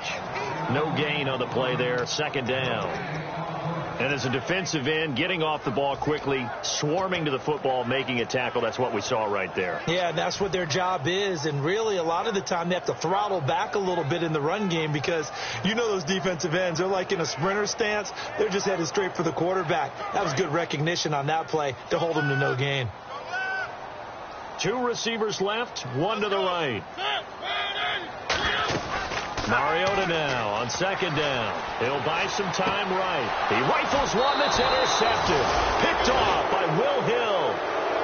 No gain on the play there. 2nd down. And as a defensive end, getting off the ball quickly, swarming to the football, making a tackle. That's what we saw right there. Yeah, that's what their job is. And really, a lot of the time, they have to throttle back a little bit in the run game because you know those defensive ends, they're like in a sprinter stance. They're just headed straight for the quarterback. That was good recognition on that play to hold them to no gain. 2 receivers left, 1 to the right. Mariota now on 2nd down. He'll buy some time right. He rifles one that's intercepted. Picked off by Will Hill.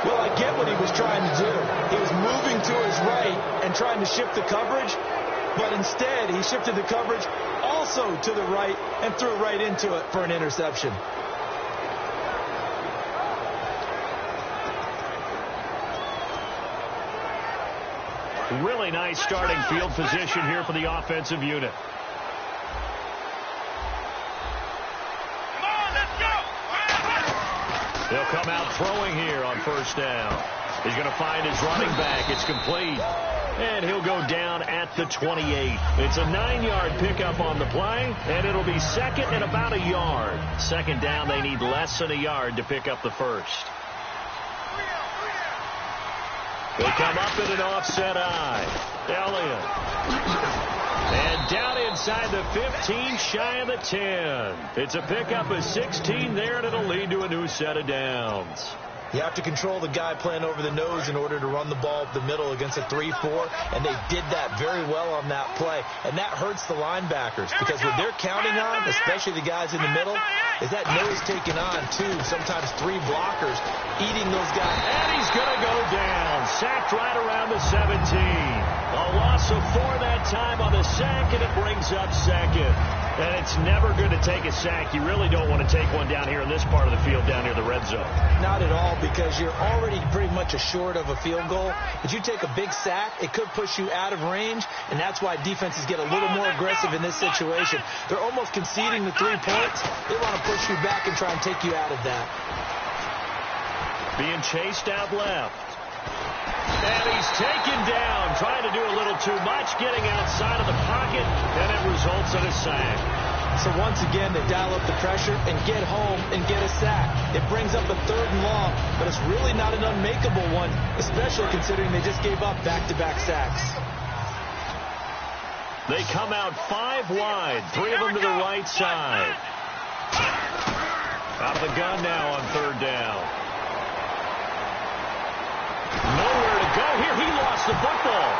Well, I get what he was trying to do. He was moving to his right and trying to shift the coverage, but instead he shifted the coverage also to the right and threw right into it for an interception. Really nice starting field position here for the offensive unit. He'll come out throwing here on 1st down. He's going to find his running back. It's complete. And he'll go down at the 28. It's a 9-yard pickup on the play, and it'll be 2nd and about a yard. 2nd down, they need less than a yard to pick up the first. They come up in an offset eye. Elliott. And down inside the 15, shy of the 10. It's a pickup of 16 there, and it'll lead to a new set of downs. You have to control the guy playing over the nose in order to run the ball up the middle against a 3-4, and they did that very well on that play. And that hurts the linebackers because what they're counting on, especially the guys in the middle, is that nose taking on 2, sometimes 3 blockers, eating those guys. And he's going to go down. Sacked right around the 17. A loss of 4 that time on the sack, and it brings up second. And it's never going to take a sack. You really don't want to take one down here in this part of the field, down near the red zone. Not at all, because you're already pretty much assured of a field goal. If you take a big sack, it could push you out of range, and that's why defenses get a little more aggressive in this situation. They're almost conceding the 3 points. They want to push you back and try and take you out of that. Being chased out left. And he's taken down, trying to do a little too much, getting outside of the pocket, and it results in a sack. So once again, they dial up the pressure and get home and get a sack. It brings up a 3rd and long, but it's really not an unmakeable one, especially considering they just gave up back-to-back sacks. They come out 5 wide, 3 of them to the right side. Out of the gun now on 3rd down. Nowhere to go here. He lost the football.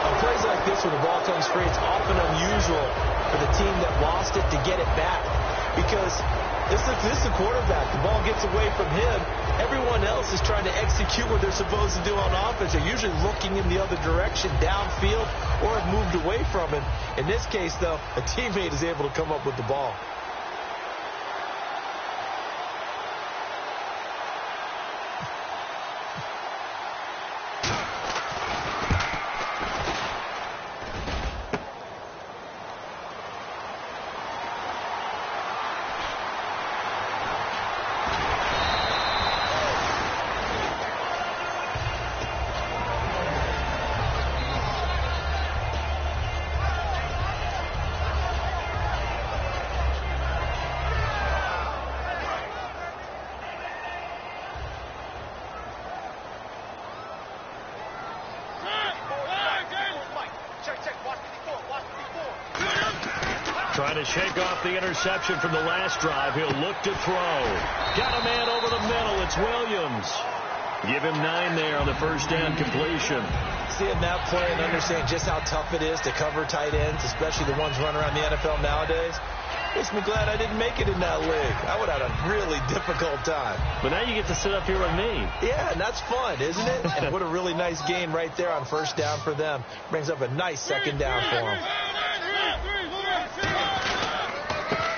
On plays like this, when the ball comes free, it's often unusual for the team that lost it to get it back. Because this is the quarterback. The ball gets away from him. Everyone else is trying to execute what they're supposed to do on offense. They're usually looking in the other direction, downfield, or have moved away from it. In this case, though, a teammate is able to come up with the ball. Trying to shake off the interception from the last drive. He'll look to throw. Got a man over the middle. It's Williams. Give him 9 there on the 1st down completion. Seeing that play and understanding just how tough it is to cover tight ends, especially the ones running around the NFL nowadays, makes me glad I didn't make it in that league. I would have had a really difficult time. But now you get to sit up here with me. Yeah, and that's fun, isn't it? And what a really nice gain right there on 1st down for them. Brings up a nice 2nd down for them.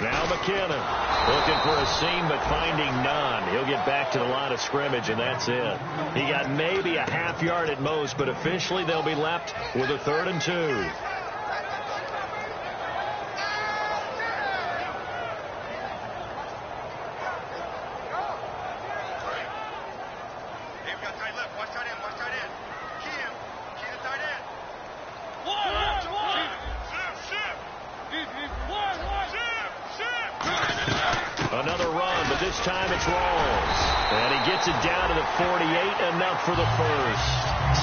Now McKinnon looking for a seam but finding none. He'll get back to the line of scrimmage, and that's it. He got maybe a half yard at most, but officially they'll be left with a 3rd and 2. Another run, but this time it's Rawls. And he gets it down to the 48, enough for the first.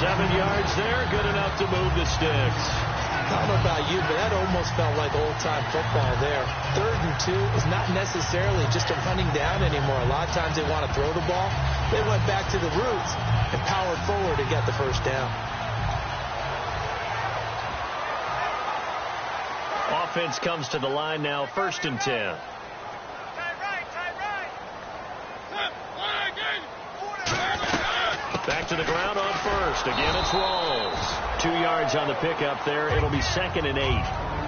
7 yards there, good enough to move the sticks. I don't know about you, but that almost felt like old-time football there. 3rd and 2 is not necessarily just a running down anymore. A lot of times they want to throw the ball. They went back to the roots and powered forward to get the 1st down. Offense comes to the line now, 1st and 10. Back to the ground on 1st. Again, it's Rawls. 2 yards on the pickup there. It'll be 2nd and 8.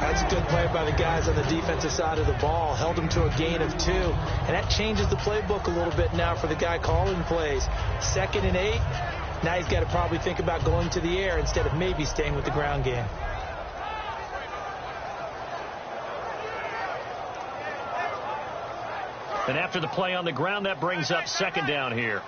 That's a good play by the guys on the defensive side of the ball. Held them to a gain of 2. And that changes the playbook a little bit now for the guy calling plays. 2nd and 8. Now he's got to probably think about going to the air instead of maybe staying with the ground game. And after the play on the ground, that brings up 2nd down here.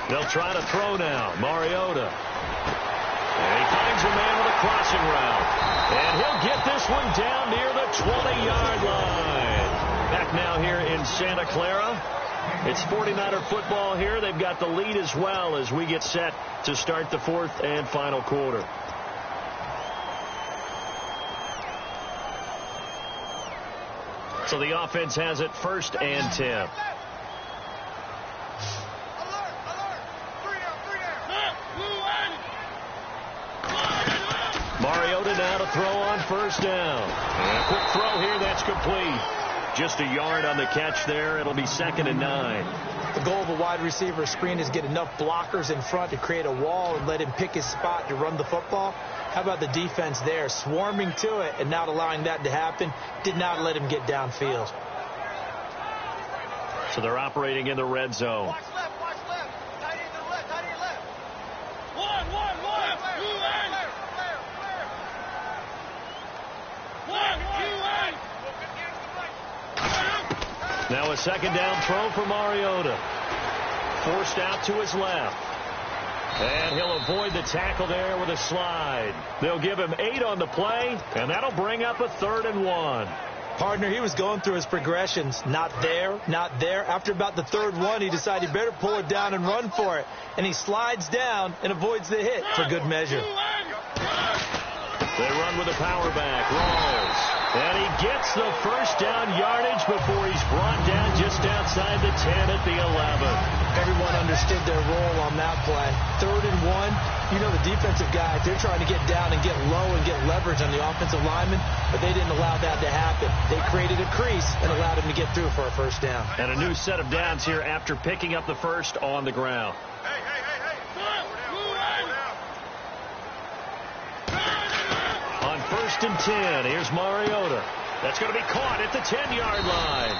They'll try to throw now. Mariota. And he finds a man with a crossing route. And he'll get this one down near the 20-yard line. Back now here in Santa Clara. It's 49er football here. They've got the lead as well as we get set to start the fourth and final quarter. So the offense has it first and 10. Mariota now to throw on first down. And a quick throw here. That's complete. Just a yard on the catch there. It'll be 2nd and 9. The goal of a wide receiver screen is get enough blockers in front to create a wall and let him pick his spot to run the football. How about the defense there, swarming to it and not allowing that to happen? Did not let him get downfield. So they're operating in the red zone. Watch left, watch left. Tight end to the left, tight end left. One. Now a second down throw for Mariota. Forced out to his left. And he'll avoid the tackle there with a slide. They'll give him 8 on the play, and that'll bring up a 3rd and 1. Partner, he was going through his progressions. Not there, not there. After about the 3rd one, he decided he better pull it down and run for it. And he slides down and avoids the hit for good measure. They run with a power back. Rolls. And he gets the first down yardage before he's brought down just outside the 10 at the 11. Everyone understood their role on that play. 3rd and 1. You know the defensive guys, they're trying to get down and get low and get leverage on the offensive lineman, but they didn't allow that to happen. They created a crease and allowed him to get through for a first down. And a new set of downs here after picking up the first on the ground. Hey. On 1st and 10, here's Mariota. That's going to be caught at the 10-yard line.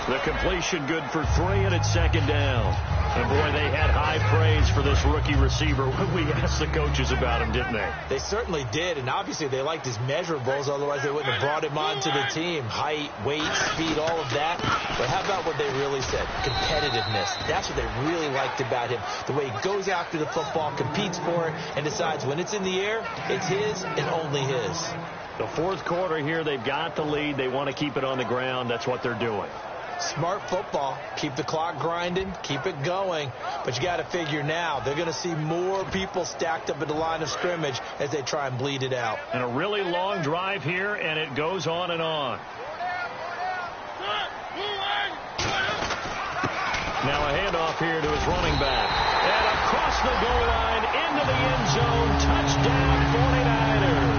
The completion good for 3, and it's 2nd down. And, boy, they had high praise for this rookie receiver when we asked the coaches about him, didn't they? They certainly did, and obviously they liked his measurables. Otherwise, they wouldn't have brought him onto the team. Height, weight, speed, all of that. But how about what they really said? Competitiveness. That's what they really liked about him. The way he goes after the football, competes for it, and decides when it's in the air, it's his and only his. The 4th quarter here, they've got the lead. They want to keep it on the ground. That's what they're doing. Smart football. Keep the clock grinding. Keep it going. But you got to figure now, they're going to see more people stacked up at the line of scrimmage as they try and bleed it out. And a really long drive here, and it goes on and on. Now a handoff here to his running back. And across the goal line into the end zone. Touchdown 49ers.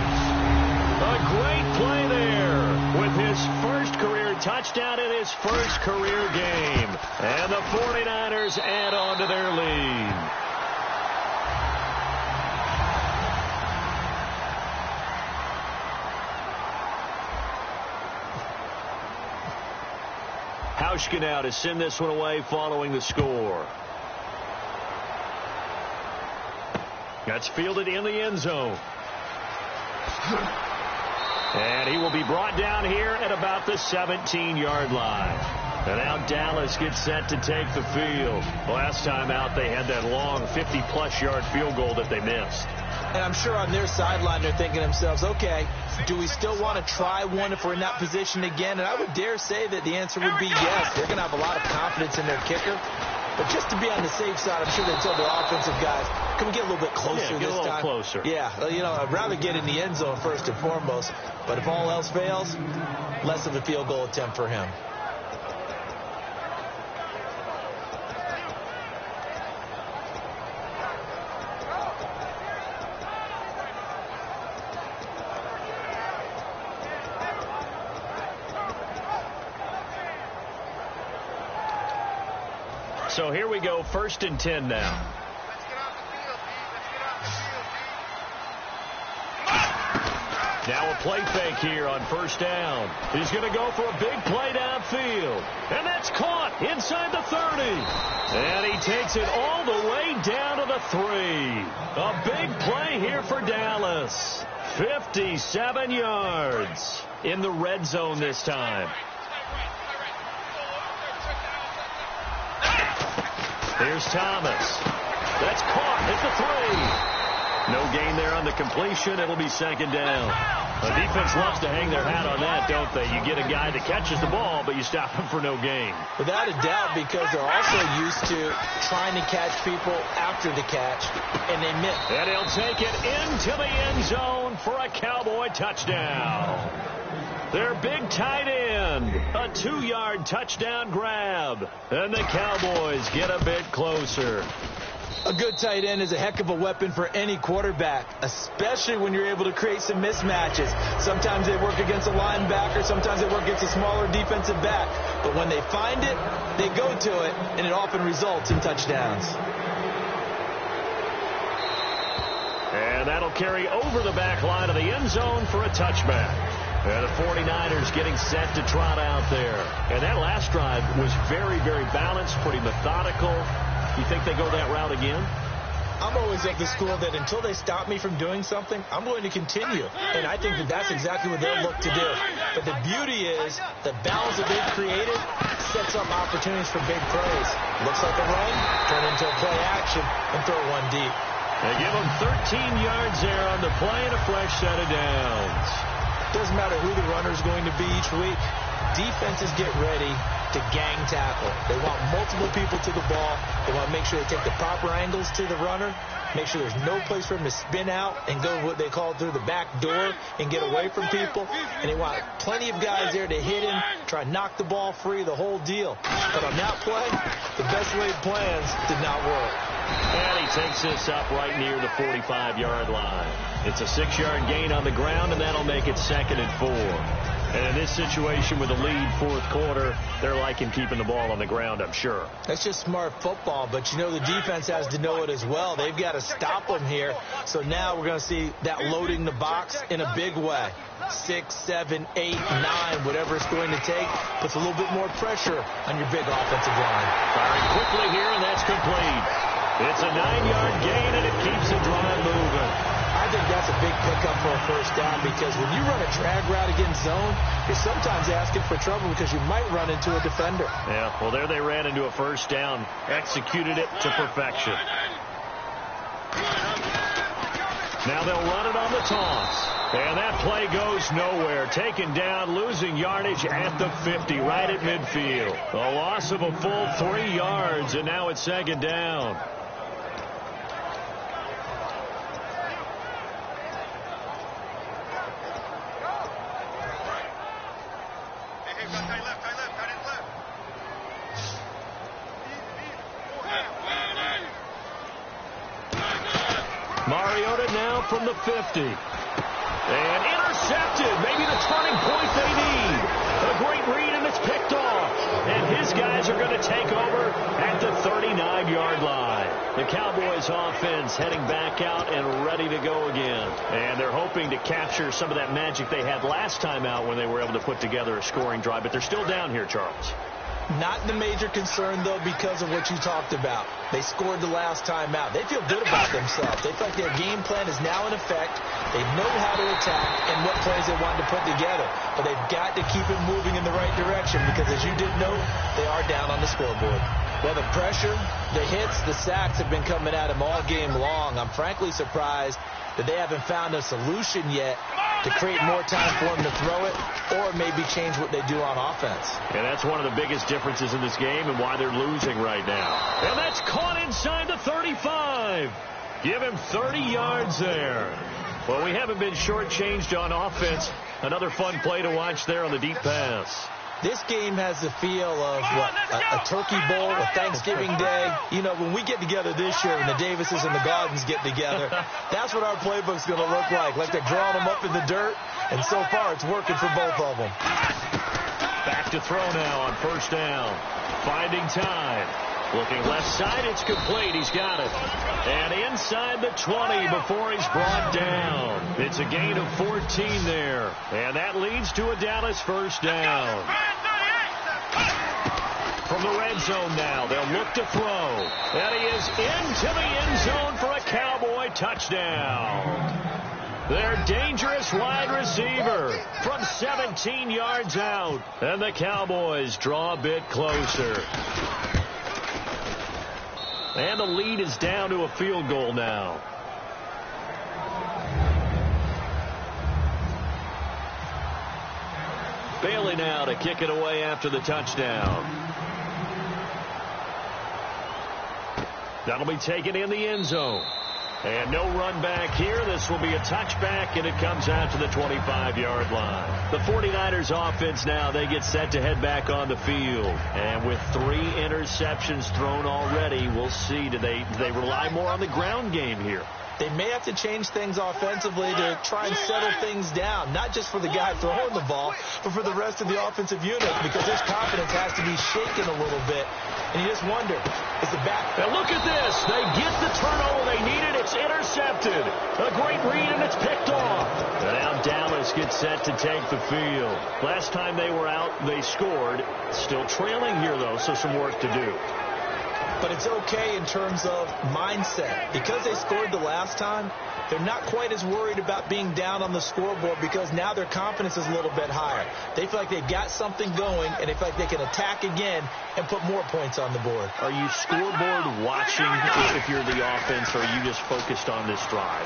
A great play there with his first career touchdown in his first career game. And the 49ers add on to their lead. Hauschka now to send this one away following the score. That's fielded in the end zone. And he will be brought down here at about the 17-yard line. And now Dallas gets set to take the field. Last time out, they had that long 50-plus yard field goal that they missed. And I'm sure on their sideline they're thinking to themselves, okay, do we still want to try one if we're in that position again? And I would dare say that the answer would be yes. They're going to have a lot of confidence in their kicker. But just to be on the safe side, I'm sure they told their offensive guys, can we get a little bit closer this time? Get a little closer. Yeah, you know, I'd rather get in the end zone first and foremost. But if all else fails, less of a field goal attempt for him. So here we go, 1st and 10 now. Now a play fake here on 1st down. He's going to go for a big play downfield. And that's caught inside the 30. And he takes it all the way down to the 3. A big play here for Dallas. 57 yards in the red zone this time. Here's Thomas. That's caught at the 3. No gain there on the completion. It'll be second down. The defense loves to hang their hat on that, don't they? You get a guy that catches the ball, but you stop him for no gain. Without a doubt, because they're also used to trying to catch people after the catch, and they miss. And he'll take it into the end zone for a Cowboy touchdown. Their big tight end, a 2-yard touchdown grab. And the Cowboys get a bit closer. A good tight end is a heck of a weapon for any quarterback, especially when you're able to create some mismatches. Sometimes they work against a linebacker, sometimes they work against a smaller defensive back. But when they find it, they go to it, and it often results in touchdowns. And that'll carry over the back line of the end zone for a touchback. And the 49ers getting set to trot out there. And that last drive was very, very balanced, pretty methodical. You think they go that route again? I'm always of the school that until they stop me from doing something, I'm going to continue. And I think that that's exactly what they'll look to do. But the beauty is the balance that they've created sets up opportunities for big plays. Looks like a run, turn into a play action, and throw one deep. They give them 13 yards there on the play and a fresh set of downs. Doesn't matter who the runner is going to be each week. Defenses get ready to gang tackle. They want multiple people to the ball. They want to make sure they take the proper angles to the runner, make sure there's no place for him to spin out and go what they call through the back door and get away from people. And they want plenty of guys there to hit him, try to knock the ball free, the whole deal. But on that play, the best laid plans did not work. And he takes this up right near the 45-yard line. It's a 6-yard gain on the ground, and that'll make it 2nd and 4. And in this situation with a lead fourth quarter, they're liking keeping the ball on the ground, I'm sure. That's just smart football, but you know the defense has to know it as well. They've got to stop them here. So now we're going to see that loading the box in a big way. 6, 7, 8, 9, whatever it's going to take, puts a little bit more pressure on your big offensive line. Firing quickly here, and that's complete. It's a 9-yard gain, and it keeps the drive moving. I think that's a big pickup for a first down because when you run a drag route against zone, you're sometimes asking for trouble because you might run into a defender. Yeah, well, there they ran into a first down, executed it to perfection. Now they'll run it on the toss. And that play goes nowhere. Taken down, losing yardage at the 50, right at midfield. A loss of a full 3 yards, and now it's 2nd down. Mariota now from the 50. And intercepted. Maybe the turning point they need. A great read, and it's picked off. And his guys are going to take over at the 39-yard line. The Cowboys offense heading back out and ready to go again. And they're hoping to capture some of that magic they had last time out when they were able to put together a scoring drive. But they're still down here, Charles. Not the major concern, though, because of what you talked about. They scored the last time out. They feel good about themselves. They feel like their game plan is now in effect. They know how to attack and what plays they want to put together. But they've got to keep it moving in the right direction because, as you did note, they are down on the scoreboard. Well, the pressure, the hits, the sacks have been coming at them all game long. I'm frankly surprised that they haven't found a solution yet to create more time for him to throw it or maybe change what they do on offense. And that's one of the biggest differences in this game and why they're losing right now. And that's caught inside the 35. Give him 30 yards there. Well, we haven't been shortchanged on offense. Another fun play to watch there on the deep pass. This game has the feel of a turkey bowl, a Thanksgiving day. You know, when we get together this year and the Davises and the Gardens get together, that's what our playbook's going to look like they're drawing them up in the dirt, and so far it's working for both of them. Back to throw now on first down. Finding time. Looking left side, it's complete. He's got it. And inside the 20 before he's brought down. It's a gain of 14 there. And that leads to a Dallas first down. From the red zone now, they'll look to throw. And he is into the end zone for a Cowboy touchdown. Their dangerous wide receiver from 17 yards out. And the Cowboys draw a bit closer. And the lead is down to a field goal now. Bailey now to kick it away after the touchdown. That'll be taken in the end zone. And no run back here. This will be a touchback, and it comes out to the 25-yard line. The 49ers offense now, they get set to head back on the field. And with 3 interceptions thrown already, we'll see. Do they rely more on the ground game here? They may have to change things offensively to try and settle things down, not just for the guy throwing the ball, but for the rest of the offensive unit, because his confidence has to be shaken a little bit. And you just wonder, is the back... Now look at this. They get the turnover they needed. It's intercepted. A great read, and it's picked off. And now Dallas gets set to take the field. Last time they were out, they scored. Still trailing here, though, so some work to do. But it's okay in terms of mindset. Because they scored the last time, they're not quite as worried about being down on the scoreboard because now their confidence is a little bit higher. They feel like they've got something going, and they feel like they can attack again and put more points on the board. Are you scoreboard watching if you're the offense, or are you just focused on this drive?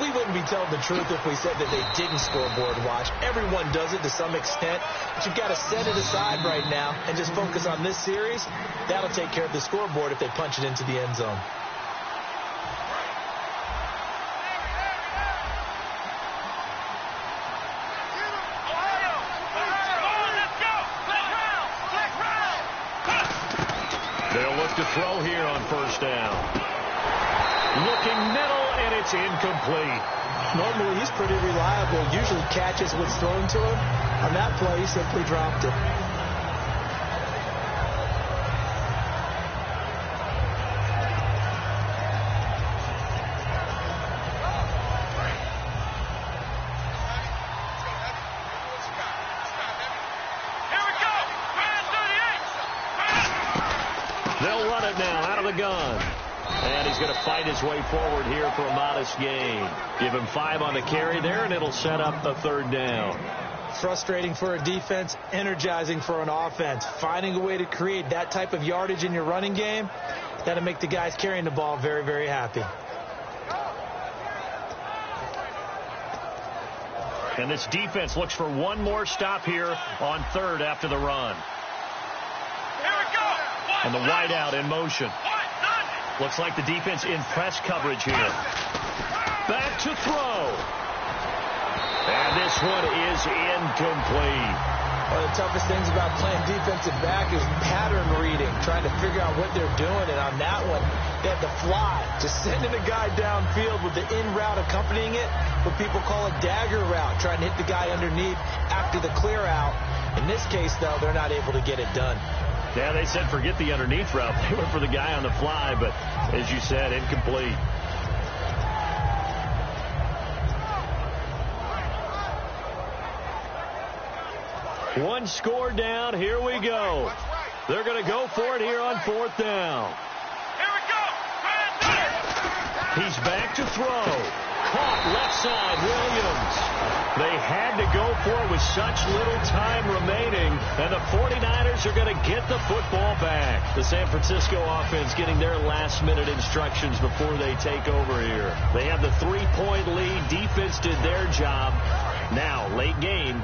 We wouldn't be telling the truth if we said that they didn't scoreboard watch. Everyone does it to some extent, but you've got to set it aside right now and just focus on this series. That'll take care of the scoreboard if they punch it into the end zone. They'll look to throw here on first down. Looking middle, and it's incomplete. Normally, he's pretty reliable. Usually catches what's thrown to him. On that play, he simply dropped it. They'll run it now out of the gun. And he's going to fight his way forward here for a modest gain. Give him 5 on the carry there, and it'll set up a third down. Frustrating for a defense, energizing for an offense. Finding a way to create that type of yardage in your running game, that'll make the guys carrying the ball very, very happy. And this defense looks for one more stop here on third after the run. And the wideout in motion. Looks like the defense in press coverage here. Back to throw. And this one is incomplete. One of the toughest things about playing defensive back is pattern reading, trying to figure out what they're doing. And on that one, they had to fly, just sending a guy downfield with the in route accompanying it, what people call a dagger route, trying to hit the guy underneath after the clear out. In this case, though, they're not able to get it done. Yeah, they said forget the underneath route. They went for the guy on the fly, but as you said, incomplete. One score down. Here we go. They're going to go for it here on fourth down. He's back to throw. Caught left side, Williams. They had to go for it with such little time remaining, and the 49ers are going to get the football back. The San Francisco offense getting their last-minute instructions before they take over here. They have the 3-point lead. Defense did their job. Now, late game.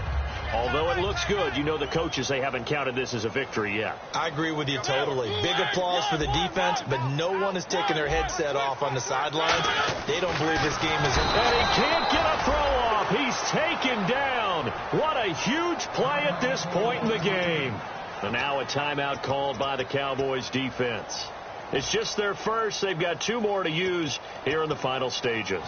Although it looks good, you know the coaches, they haven't counted this as a victory yet. I agree with you totally. Big applause for the defense, but no one is taking their headset off on the sidelines. They don't believe this game is over. And he can't get a throw off. He's taken down. What a huge play at this point in the game. And now a timeout called by the Cowboys defense. It's just their first. They've got 2 more to use here in the final stages.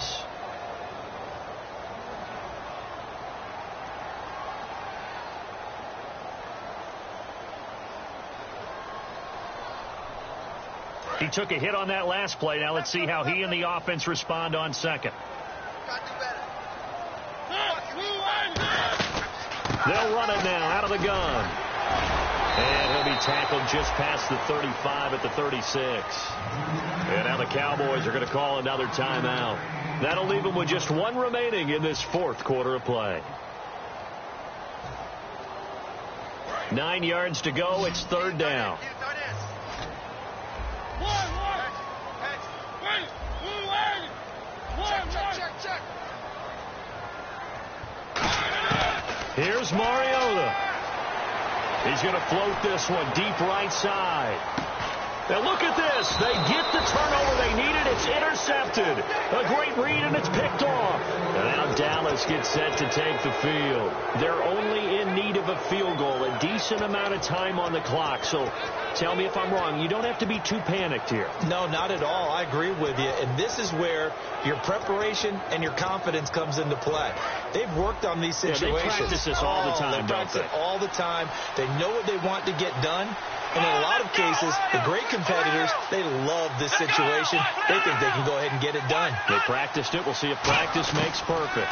He took a hit on that last play. Now let's see how he and the offense respond on second. They'll run it now out of the gun. And he'll be tackled just past the 35 at the 36. And now the Cowboys are going to call another timeout. That'll leave them with just 1 remaining in this fourth quarter of play. 9 yards to go. It's third down. Here's Mariota. He's going to float this one deep right side. Now look at this. They get the turnover they needed. It's intercepted. A great read, and it's picked off. And now Dallas gets set to take the field. They're only in need of a field goal, a decent amount of time on the clock. So tell me if I'm wrong. You don't have to be too panicked here. No, not at all. I agree with you. And this is where your preparation and your confidence comes into play. They've worked on these situations. Yeah, they practice this all the time, they practice it all the time. They know what they want to get done. And in a lot of cases, the great competitors, they love this situation. They think they can go ahead and get it done. They practiced it. We'll see if practice makes perfect.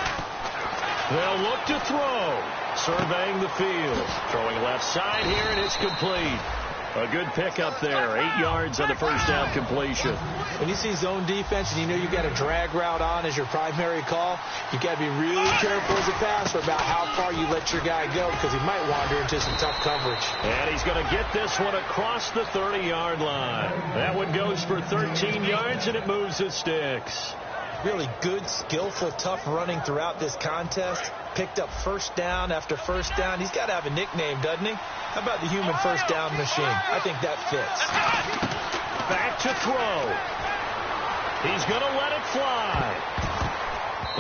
They'll look to throw. Surveying the field. Throwing left side here, and it's complete. A good pickup there. 8 yards on the first down completion. When you see zone defense and you know you've got a drag route on as your primary call, you've got to be really careful as a passer about how far you let your guy go because he might wander into some tough coverage. And he's going to get this one across the 30-yard line. That one goes for 13 yards, and it moves the sticks. Really good, skillful, tough running throughout this contest. Picked up first down after first down. He's got to have a nickname, doesn't he? How about the human first down machine? I think that fits. Back to throw. He's going to let it fly.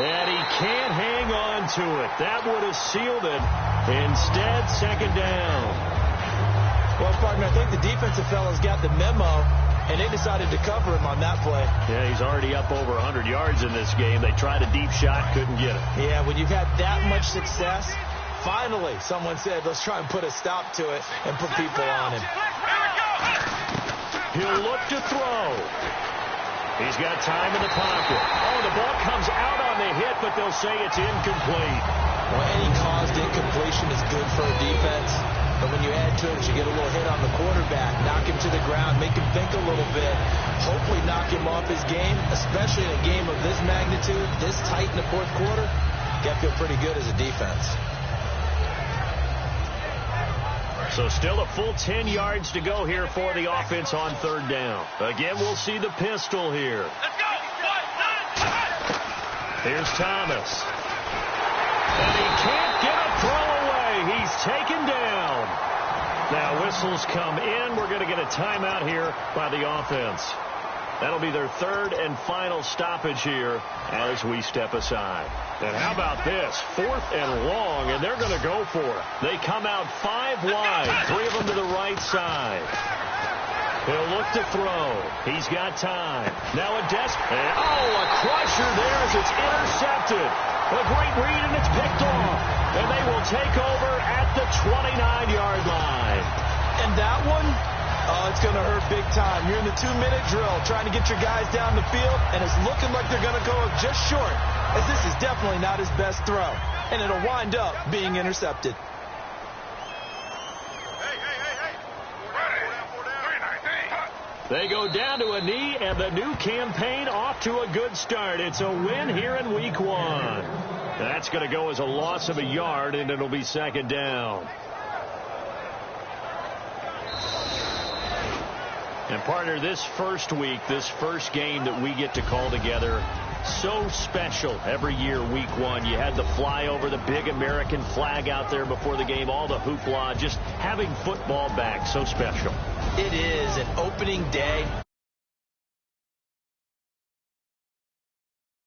And he can't hang on to it. That would have sealed it. Instead, second down. Well, partner, I think the defensive fellows got the memo, and they decided to cover him on that play. Yeah, he's already up over 100 yards in this game. They tried a deep shot, couldn't get it. Yeah, when you've had that much success, finally someone said, let's try and put a stop to it and put people on him. He'll look to throw. He's got time in the pocket. Oh, the ball comes out on the hit, but they'll say it's incomplete. Well, any caused incompletion is good for a defense. But when you add to it, you get a little hit on the quarterback, knock him to the ground, make him think a little bit, hopefully knock him off his game, especially in a game of this magnitude, this tight in the fourth quarter. Got to feel pretty good as a defense. So still a full 10 yards to go here for the offense on third down. Again, we'll see the pistol here. Let's go. Here's Thomas. And he can't get a throw away. He's taken down. Now whistles come in. We're going to get a timeout here by the offense. That'll be their third and final stoppage here as we step aside. And how about this? 4th and long, and they're going to go for it. They come out 5 wide, 3 of them to the right side. He'll look to throw. He's got time. Now a a crusher there as it's intercepted. A great read, and it's picked off. And they will take over at the 29-yard line. And that one, it's going to hurt big time. You're in the 2-minute drill trying to get your guys down the field, and it's looking like they're going to go just short, as this is definitely not his best throw. And it'll wind up being intercepted. They go down to a knee, and the new campaign off to a good start. It's a win here in week 1. That's going to go as a loss of a yard, and it'll be second down. And partner, this first week, this first game that we get to call together, so special every year, week 1. You had the flyover, the big American flag out there before the game, all the hoopla, just having football back, so special. It is an opening day.